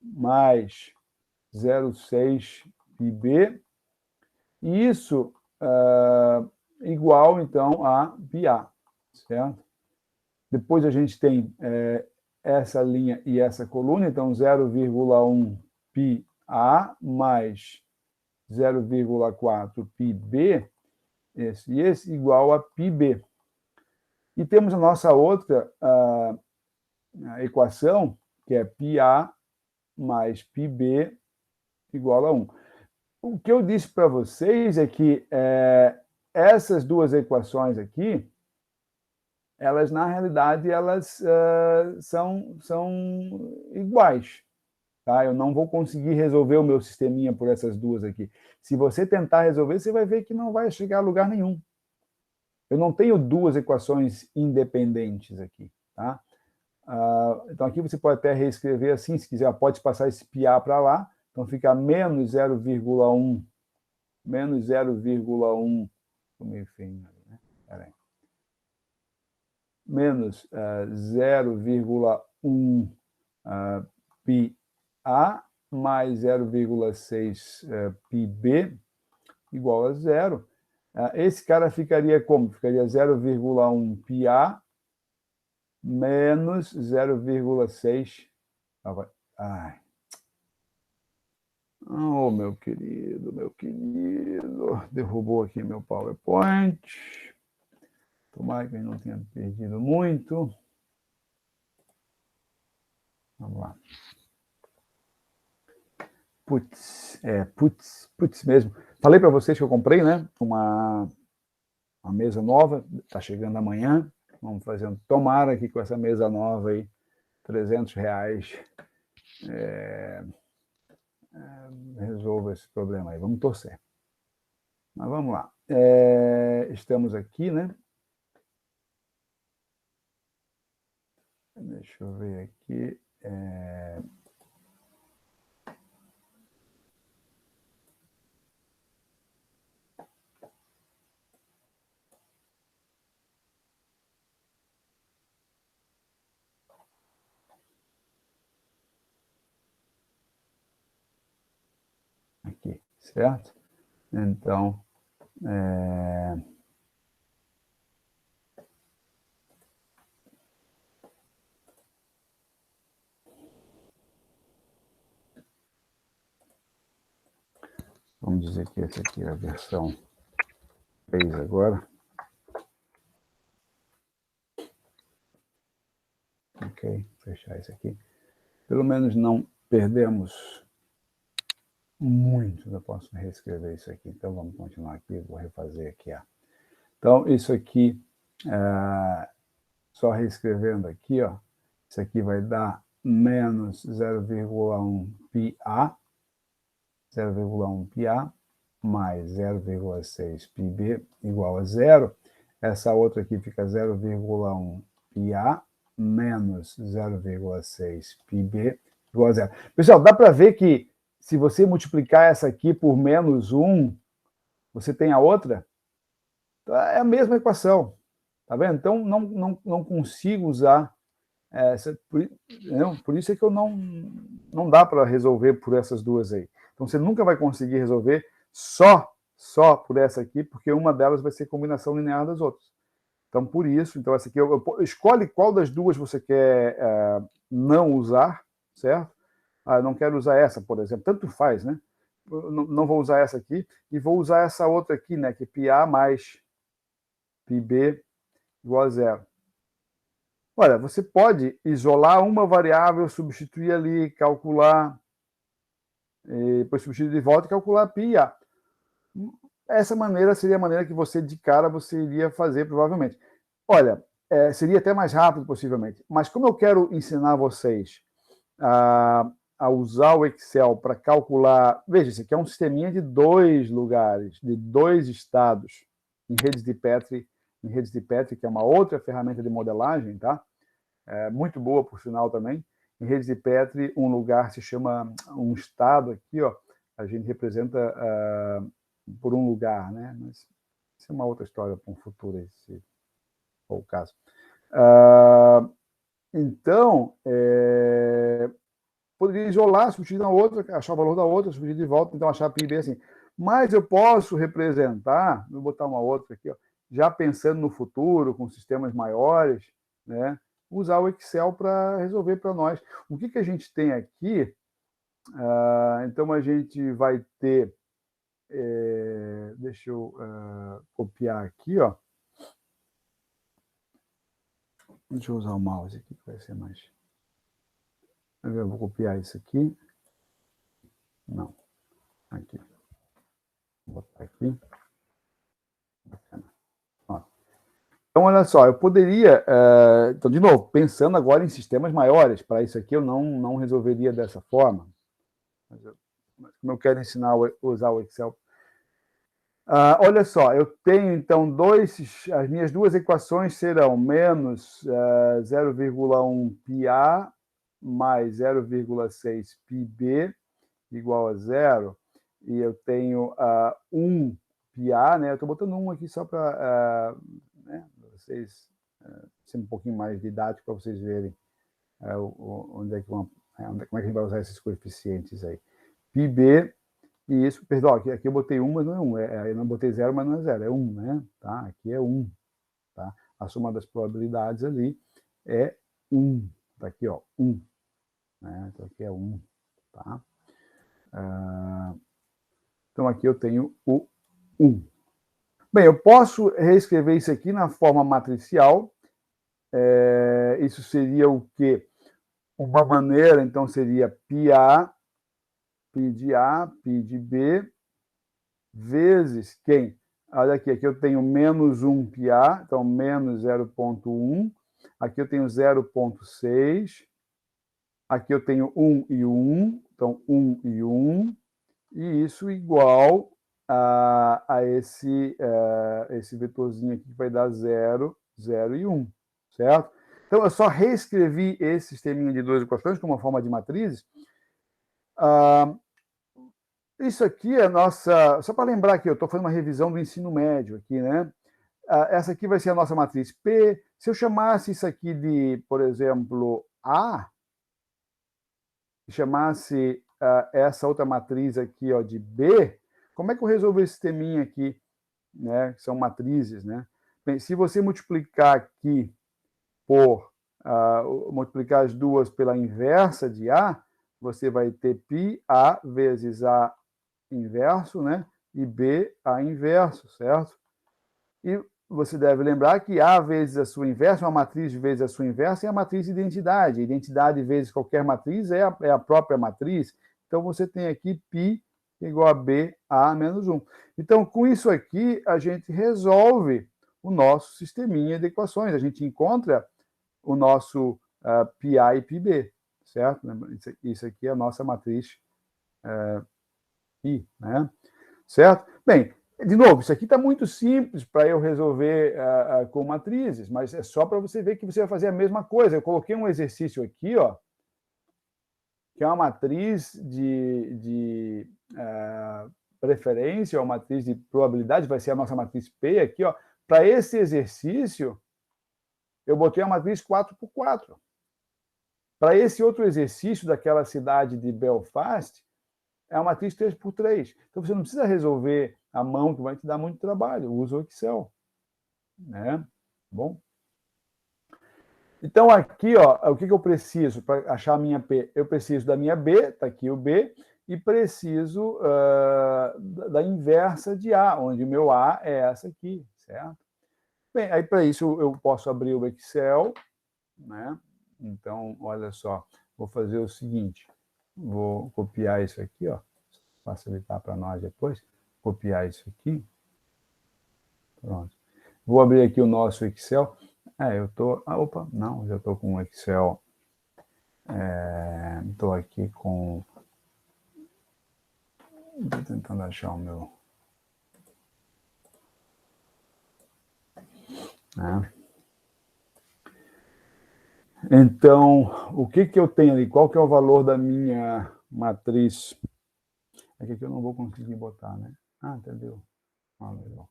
mais 0,6 πb, e isso igual, então, a πa, certo? Depois a gente tem essa linha e essa coluna, então 0,1 πa mais 0,4 πb, esse igual a πb. E temos a nossa outra equação, que é πa mais πb igual a 1. O que eu disse para vocês é que essas duas equações aqui, elas, na realidade, elas são iguais. Tá? Eu não vou conseguir resolver o meu sisteminha por essas duas aqui. Se você tentar resolver, você vai ver que não vai chegar a lugar nenhum. Eu não tenho duas equações independentes aqui. Tá? Então, aqui você pode até reescrever assim, se quiser, pode passar esse πa para lá. Então, fica menos 0,1, estou meio feio ali, né? Peraí. Menos 0,1 πa mais 0,6 πb igual a 0. Esse cara ficaria como? Ficaria 0,1 πa menos 0,6. Ai. Oh, meu querido, derrubou aqui meu PowerPoint. Tomara que eu não tenha perdido muito. Vamos lá. Putz mesmo. Falei para vocês que eu comprei, né, uma mesa nova, está chegando amanhã. Vamos fazer tomara que com essa mesa nova aí, R$300, resolva esse problema aí. Vamos torcer. Mas vamos lá. Estamos aqui, né? Deixa eu ver aqui. Aqui, certo? Então, vamos dizer que essa aqui é a versão 3 agora. Ok, fechar isso aqui. Pelo menos não perdemos muito. Eu posso reescrever isso aqui. Então, vamos continuar aqui. Vou refazer aqui. Então, isso aqui, só reescrevendo aqui, ó, isso aqui vai dar menos 0,1 πa, 0,1 πa mais 0,6 πb igual a 0. Essa outra aqui fica 0,1 πa menos 0,6 πb igual a 0. Pessoal, dá para ver que se você multiplicar essa aqui por -1, você tem a outra, é a mesma equação, tá vendo? Então, não consigo usar essa, por isso é que eu não dá para resolver por essas duas aí. Então, você nunca vai conseguir resolver só por essa aqui, porque uma delas vai ser combinação linear das outras. Então, por isso, então essa aqui, escolhe qual das duas você quer não usar, certo? Não quero usar essa, por exemplo, tanto faz, né? Não vou usar essa aqui, e vou usar essa outra aqui, né? Que é πA mais πB igual a 0. Olha, você pode isolar uma variável, substituir ali, calcular, e depois substituir de volta e calcular πA. Essa maneira seria a maneira que você, de cara, você iria fazer, provavelmente. Olha, seria até mais rápido, possivelmente. Mas como eu quero ensinar vocês a usar o Excel para calcular... Veja, isso aqui é um sisteminha de 2 lugares, de 2 estados, em redes de Petri, que é uma outra ferramenta de modelagem, tá? Muito boa, por sinal, também. Em redes de Petri, um lugar se chama... Um estado aqui, ó, a gente representa... por um lugar, né? Mas isso é uma outra história para um futuro, se for o caso. Então, poderia isolar, substituir na outra, achar o valor da outra, substituir de volta, então achar πB assim. Mas eu posso representar, vou botar uma outra aqui, ó, já pensando no futuro, com sistemas maiores, né? Usar o Excel para resolver para nós. O que a gente tem aqui? Então, a gente vai ter... deixa eu copiar aqui, ó. Deixa eu usar o mouse aqui, que vai ser mais... Eu vou copiar isso aqui. Não. Aqui. Vou botar aqui. Ó. Então, olha só, eu poderia... então, de novo, pensando agora em sistemas maiores, para isso aqui eu não resolveria dessa forma. Mas como eu quero ensinar a usar o Excel... olha só, eu tenho, então, as minhas duas equações serão menos 0,1 πA mais 0,6 πB igual a 0, e eu tenho 1 πA, né? Eu estou botando 1 aqui só para vocês ser um pouquinho mais didático, para vocês verem como é que a gente vai usar esses coeficientes aí. πB... E isso, perdão, aqui eu botei 1, mas não é 1. Eu não botei 0, mas não é 0, é 1, né? Tá? Aqui é 1. Tá? A soma das probabilidades ali é 1. Tá aqui, ó, 1. Né? Então, aqui é 1. Tá? Então, aqui eu tenho o 1. Bem, eu posso reescrever isso aqui na forma matricial. Isso seria o quê? Uma maneira, então, seria πA, π de A, π de B, vezes quem? Olha aqui eu tenho menos 1 πA, então menos 0,1. Aqui eu tenho 0,6. Aqui eu tenho 1 e 1, então 1 e 1. E isso igual a esse vetorzinho aqui, que vai dar 0, 0 e 1, certo? Então, eu só reescrevi esse sisteminha de 2 equações como uma forma de matrizes. Isso aqui é a nossa... Só para lembrar aqui, eu estou fazendo uma revisão do ensino médio aqui, né? Essa aqui vai ser a nossa matriz P. Se eu chamasse isso aqui de, por exemplo, A, chamasse essa outra matriz aqui, ó, de B, como é que eu resolvo esse sisteminha aqui, né? Que são matrizes, né? Bem, se você multiplicar aqui por... multiplicar as duas pela inversa de A, você vai ter πA vezes A inverso, né? E B, A inverso, certo? E você deve lembrar que A vezes a sua inversa, uma matriz vezes a sua inversa, é a matriz de identidade. Identidade vezes qualquer matriz é a própria matriz. Então, você tem aqui π igual a B, A menos 1. Então, com isso aqui, a gente resolve o nosso sisteminha de equações. A gente encontra o nosso πA e πB, certo? Isso aqui é a nossa matriz I, né? Certo? Bem, de novo, isso aqui está muito simples para eu resolver com matrizes, mas é só para você ver que você vai fazer a mesma coisa. Eu coloquei um exercício aqui, ó, que é uma matriz de preferência, ou matriz de probabilidade, vai ser a nossa matriz P aqui, ó. Para esse exercício, eu botei a matriz 4x4. Para esse outro exercício daquela cidade de Belfast, é a matriz 3x3. Então, você não precisa resolver à mão, que vai te dar muito trabalho. Usa o Excel. Né? Bom. Então, aqui, ó, o que eu preciso para achar a minha P? Eu preciso da minha B, está aqui o B, e preciso da inversa de A, onde o meu A é essa aqui, certo? Bem, aí para isso eu posso abrir o Excel, né? Então, olha só, vou fazer o seguinte, vou copiar isso aqui, ó, facilitar para nós depois, copiar isso aqui, pronto. Vou abrir aqui o nosso Excel. Eu tô... opa, não, já estou com o Excel. Estou aqui com... Estou tentando achar o meu... Então, o que eu tenho ali? Qual que é o valor da minha matriz? É que aqui eu não vou conseguir botar, né? Entendeu? Legal.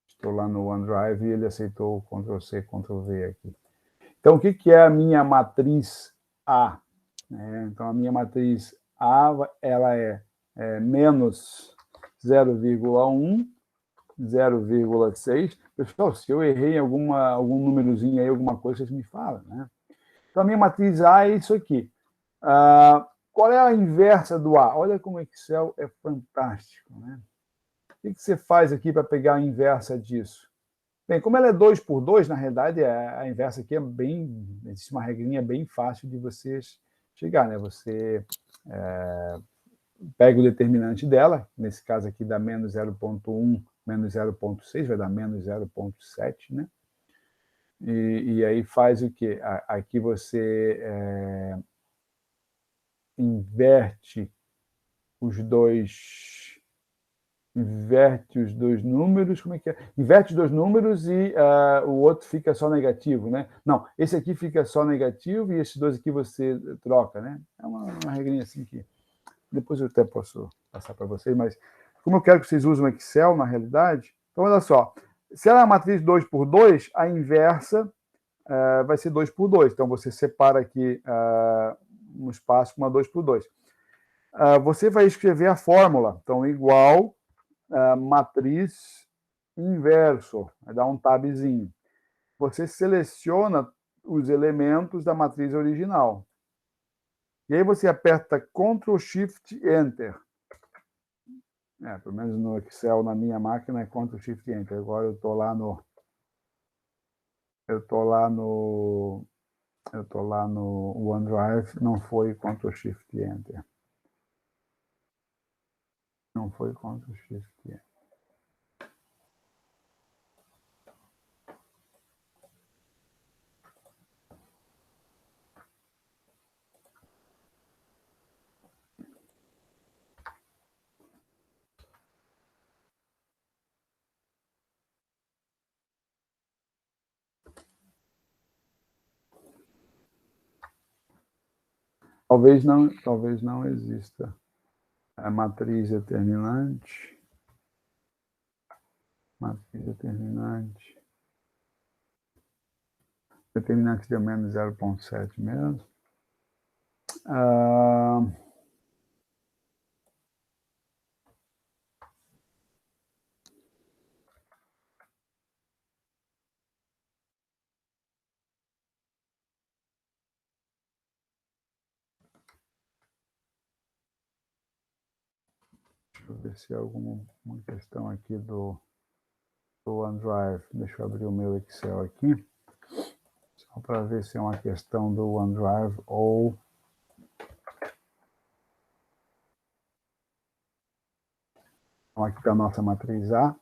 Estou lá no OneDrive e ele aceitou o Ctrl+C, Ctrl+V aqui. Então, o que é a minha matriz A? Então, a minha matriz A, ela é menos 0,1, 0,6. Pessoal, se eu errei em algum númerozinho aí, alguma coisa, vocês me falam, né? Então, a minha matriz A é isso aqui. Qual é a inversa do A? Olha como o Excel é fantástico, né? O que você faz aqui para pegar a inversa disso? Bem, como ela é 2x2, na realidade, a inversa aqui é bem... Existe uma regrinha bem fácil de vocês chegar, né? Você pega o determinante dela, nesse caso aqui dá menos 0,1, menos 0,6, vai dar menos 0,7, né? E aí faz o quê? Aqui você inverte os dois números, como é que é? Inverte os dois números e o outro fica só negativo, né? Não, esse aqui fica só negativo e esses dois aqui você troca, né? É uma regrinha assim que depois eu até posso passar para vocês, mas como eu quero que vocês usem o Excel, na realidade, então olha só, se ela é uma matriz 2x2, a inversa vai ser 2x2, então você separa aqui um espaço com uma 2x2. Você vai escrever a fórmula, então igual matriz inverso, vai dar um tabzinho. Você seleciona os elementos da matriz original. E aí você aperta Ctrl Shift Enter. Pelo menos no Excel, na minha máquina, é Ctrl Shift Enter. Agora eu estou lá no OneDrive, não foi Ctrl Shift Enter. Não foi Ctrl Shift Enter. Talvez não exista a matriz determinante. Matriz determinante. Determinante deu menos 0,7 mesmo. Deixa eu ver se há alguma questão aqui do OneDrive. Deixa eu abrir o meu Excel aqui, só para ver se é uma questão do OneDrive ou... Então, aqui está a nossa matriz A.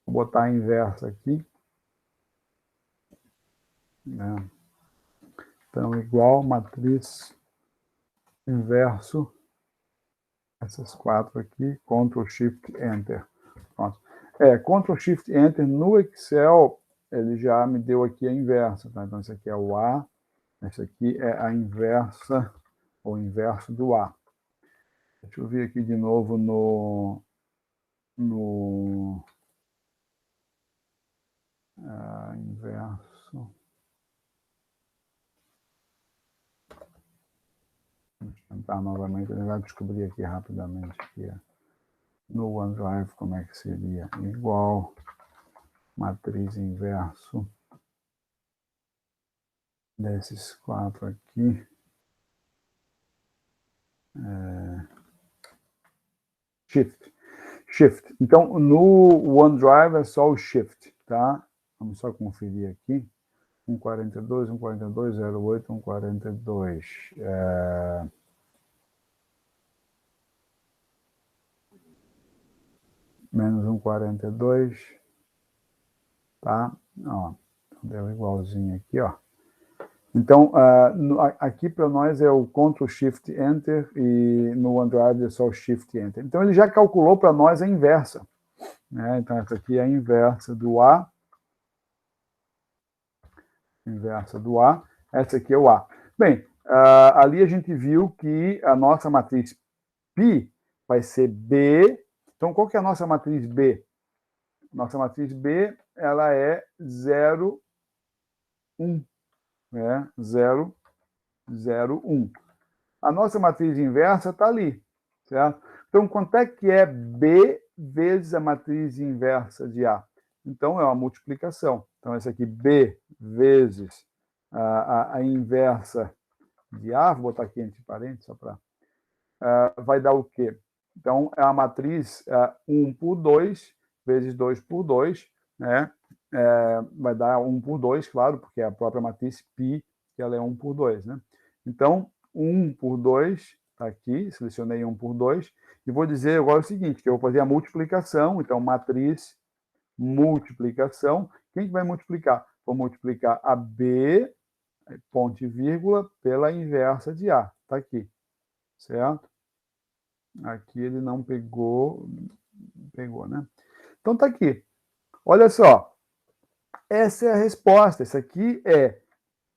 Vou botar a inversa aqui. Então, igual matriz inverso, essas quatro aqui, Ctrl Shift Enter. Pronto. Ctrl Shift Enter no Excel, ele já me deu aqui a inversa, tá? Então, esse aqui é o A, esse aqui é a inversa o inverso do A. Deixa eu ver aqui de novo no inverso. Vou tentar novamente, eu vai descobrir aqui rapidamente aqui, no OneDrive como é que seria. Igual matriz inverso desses 4 aqui. Shift. Então, no OneDrive é só o Shift, tá? Vamos só conferir aqui. 142, 142, 08, 142. Menos 142. Tá? Ó, deu igualzinho aqui, ó. Então, aqui para nós é o Ctrl Shift Enter e no OneDrive é só o Shift Enter. Então, ele já calculou para nós a inversa. Né? Então, essa aqui é a inversa do A. Inversa do A. Essa aqui é o A. Bem, ali a gente viu que a nossa matriz π vai ser B. Então, qual que é a nossa matriz B? Nossa matriz B, ela é 0, 1. Né? 0, 0, 1. A nossa matriz inversa está ali, certo? Então, quanto é que é B vezes a matriz inversa de A? Então, é uma multiplicação. Então, essa aqui, B vezes a inversa de A, vou botar aqui entre parênteses, só para... vai dar o quê? Então, é a matriz 1 por 2 vezes 2 por 2, né? Vai dar 1 por 2, claro, porque é a própria matriz π, que ela é 1 por 2, né? Então, 1 por 2, está aqui, selecionei 1 por 2, e vou dizer agora o seguinte, que eu vou fazer a multiplicação, então, matriz, multiplicação. Quem que vai multiplicar? Vou multiplicar a B, ponto e vírgula, pela inversa de A, está aqui, certo? Aqui ele não pegou, né? Então, está aqui. Olha só, essa é a resposta, essa aqui é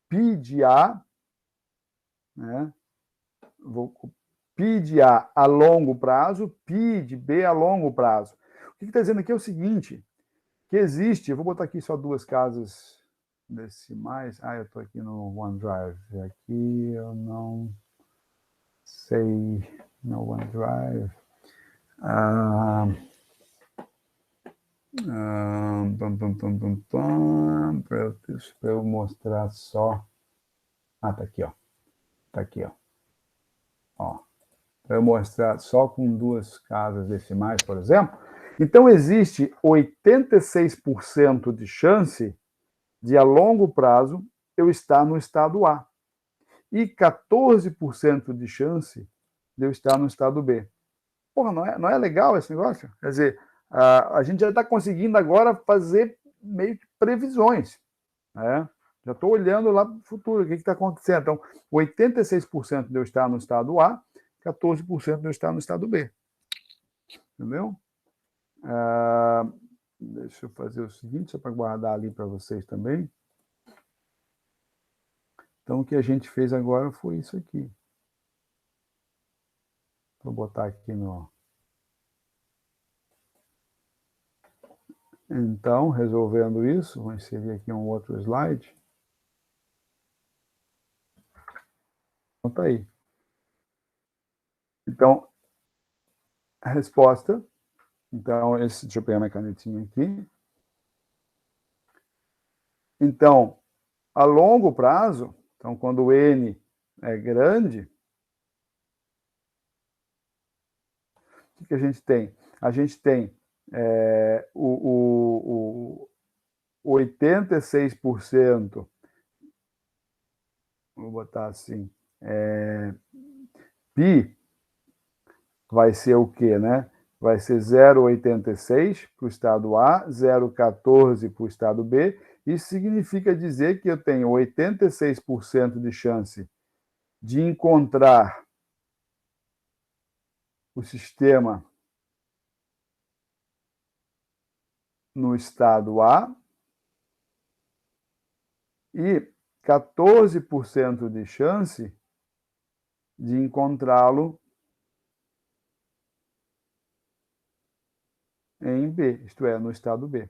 π de A, né? Π de A a longo prazo, π de B a longo prazo. O que está dizendo aqui é o seguinte, que existe, eu vou botar aqui só 2 casas decimais. Eu estou aqui no OneDrive. Aqui eu não sei no OneDrive. Para eu mostrar só. Tá aqui, ó. Tá aqui, ó. Para eu mostrar só com 2 casas decimais, por exemplo. Então, existe 86% de chance de, a longo prazo, eu estar no estado A. E 14% de chance de eu estar no estado B. Porra, não é legal esse negócio? Quer dizer, a gente já está conseguindo agora fazer meio que previsões, né? Já estou olhando lá para o futuro, o que está acontecendo. Então, 86% de eu estar no estado A, 14% de eu estar no estado B. Entendeu? Deixa eu fazer o seguinte, só para guardar ali para vocês também. Então, o que a gente fez agora foi isso aqui. Vou botar aqui no... Então, resolvendo isso, vou inserir aqui um outro slide. Então, tá aí. Então, a resposta... Então, deixa eu pegar minha canetinha aqui. Então, a longo prazo, então, quando o N é grande, o que a gente tem? A gente tem o 86%, vou botar assim, π vai ser o quê, né? Vai ser 0,86 para o estado A, 0,14 para o estado B. Isso significa dizer que eu tenho 86% de chance de encontrar o sistema no estado A e 14% de chance de encontrá-lo em B, isto é, no estado B.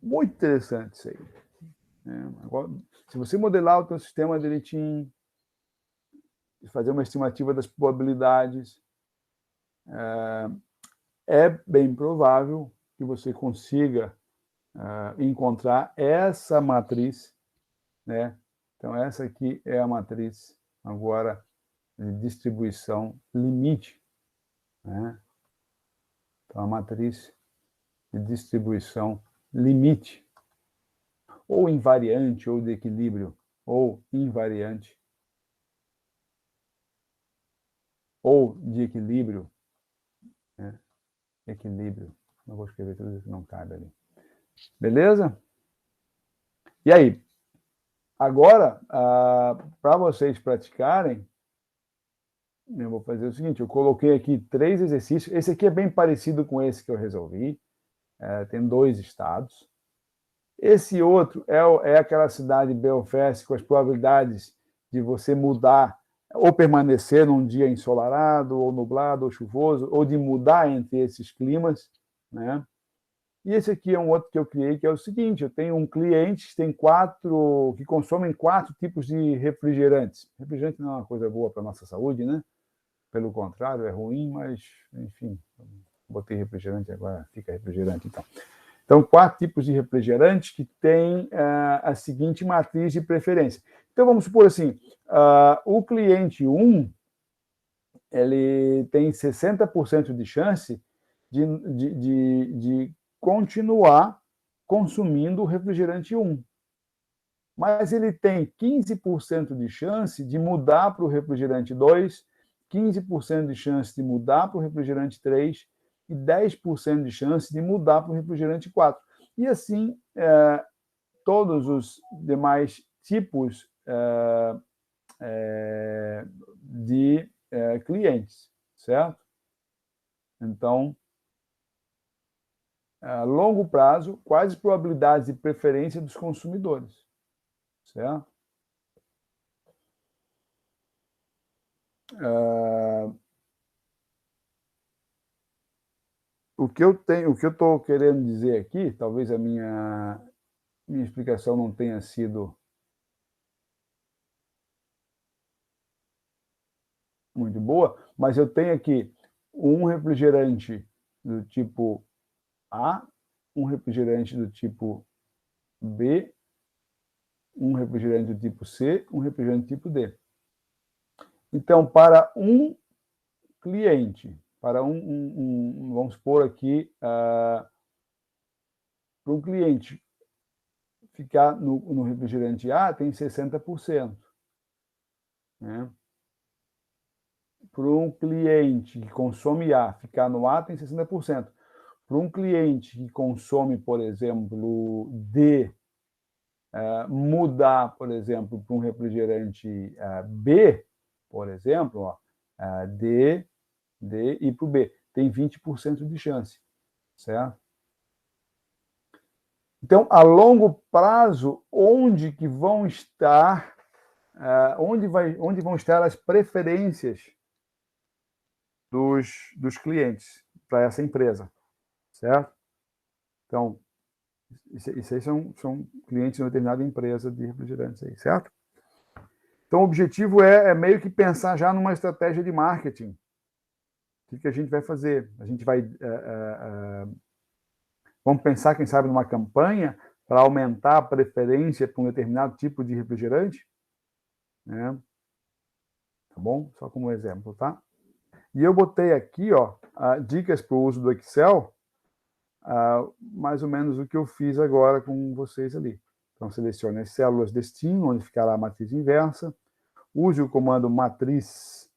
Muito interessante isso aí. Agora, se você modelar o seu sistema direitinho, fazer uma estimativa das probabilidades, é bem provável que você consiga encontrar essa matriz, né? Então, essa aqui é a matriz, agora, de distribuição limite, né? Então, a matriz de distribuição limite, ou invariante, ou de equilíbrio, ou invariante, ou de equilíbrio, né? Equilíbrio. Não vou escrever tudo isso, não cabe ali. Beleza? E aí? Agora, para vocês praticarem, eu vou fazer o seguinte, eu coloquei aqui 3 exercícios. Esse aqui é bem parecido com esse que eu resolvi. Tem 2 estados. Esse outro é aquela cidade Belfast com as probabilidades de você mudar ou permanecer num dia ensolarado, ou nublado, ou chuvoso, ou de mudar entre esses climas, né? E esse aqui é um outro que eu criei, que é o seguinte, eu tenho um cliente que consomem 4 tipos de refrigerantes. Refrigerante não é uma coisa boa para a nossa saúde, né? Pelo contrário, é ruim, mas, enfim, botei refrigerante, agora fica refrigerante, então. Então, 4 tipos de refrigerantes que têm a seguinte matriz de preferência. Então, vamos supor assim, o cliente 1, ele tem 60% de chance de continuar consumindo o refrigerante 1. Mas ele tem 15% de chance de mudar para o refrigerante 2, 15% de chance de mudar para o refrigerante 3 e 10% de chance de mudar para o refrigerante 4. E assim, todos os demais tipos de clientes, certo? Então, a longo prazo, quais as probabilidades de preferência dos consumidores, certo? O que eu estou querendo dizer aqui, talvez a minha explicação não tenha sido muito boa, mas eu tenho aqui um refrigerante do tipo A, um refrigerante do tipo B, um refrigerante do tipo C, um refrigerante do tipo D. Então, para um cliente, para vamos supor aqui, para um cliente ficar no refrigerante A, tem 60%. Né? Para um cliente que consome A, ficar no A, tem 60%. Para um cliente que consome, por exemplo, D, mudar, por exemplo, para um refrigerante B, por exemplo, D e para o B, tem 20% de chance, certo? Então, a longo prazo, onde vão estar as preferências dos clientes para essa empresa, certo? Então, isso aí são clientes de uma determinada empresa de refrigerantes aí, certo? Então, o objetivo é meio que pensar já numa estratégia de marketing. O que a gente vai fazer? A gente vai... vamos pensar, quem sabe, numa campanha para aumentar a preferência por um determinado tipo de refrigerante, né? Tá bom? Só como exemplo, tá? E eu botei aqui, ó, dicas para o uso do Excel, mais ou menos o que eu fiz agora com vocês ali. Então, selecione as células destino, onde ficará a matriz inversa. Use o comando matriz,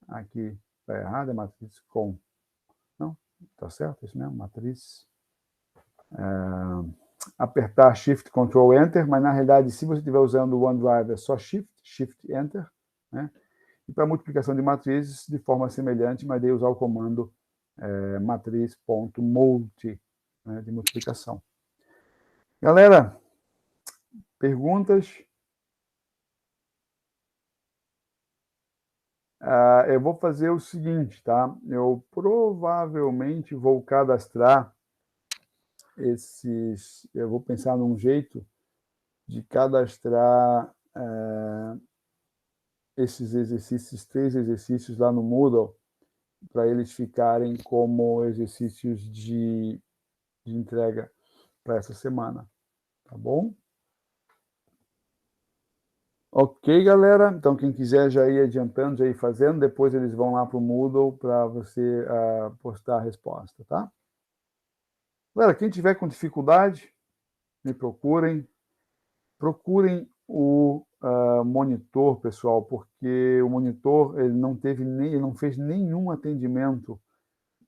aqui está errado, é matriz com. Não, está certo, isso mesmo, matriz. Apertar Shift, Ctrl, Enter, mas na realidade, se você estiver usando o OneDrive, é só Shift, Enter, né? E para multiplicação de matrizes, de forma semelhante, mas daí usar o comando matriz.multi, né, de multiplicação. Galera, perguntas? Eu vou fazer o seguinte, tá? Eu provavelmente vou cadastrar esses... Eu vou pensar num jeito de cadastrar esses exercícios, 3 exercícios lá no Moodle, para eles ficarem como exercícios de entrega para essa semana, tá bom? Ok, galera? Então, quem quiser já ir adiantando, já ir fazendo, depois eles vão lá para o Moodle para você postar a resposta, tá? Galera, quem tiver com dificuldade, me procurem. Procurem o monitor, pessoal, porque o monitor ele não fez nenhum atendimento,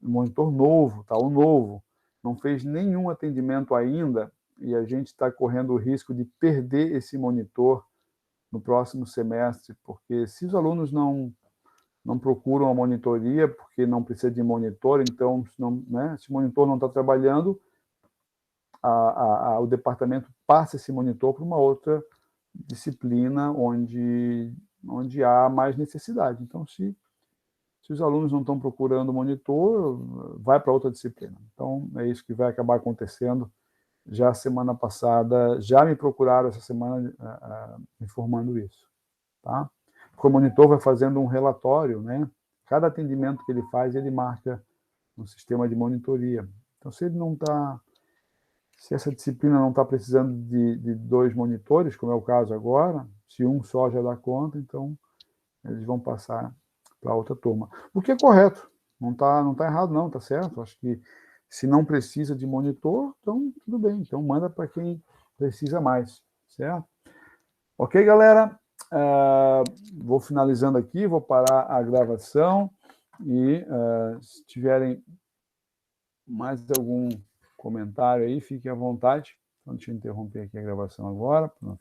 monitor novo, tá? O novo, não fez nenhum atendimento ainda, e a gente está correndo o risco de perder esse monitor no próximo semestre, porque se os alunos não procuram a monitoria, porque não precisa de monitor, então, né, se o monitor não está trabalhando, o departamento passa esse monitor para uma outra disciplina onde há mais necessidade. Então, se os alunos não estão procurando monitor, vai para outra disciplina. Então, é isso que vai acabar acontecendo. Já semana passada, já me procuraram essa semana informando isso. Tá? Porque o monitor vai fazendo um relatório, né? Cada atendimento que ele faz, ele marca no sistema de monitoria. Então, se essa disciplina não está precisando de 2 monitores, como é o caso agora, se um só já dá conta, então eles vão passar para outra turma. O que é correto, não tá errado não, tá certo. Acho que se não precisa de monitor, então tudo bem, então manda para quem precisa mais, certo? Ok, galera? Vou finalizando aqui, vou parar a gravação e se tiverem mais algum comentário aí, fiquem à vontade. Então, deixa eu interromper aqui a gravação agora, para não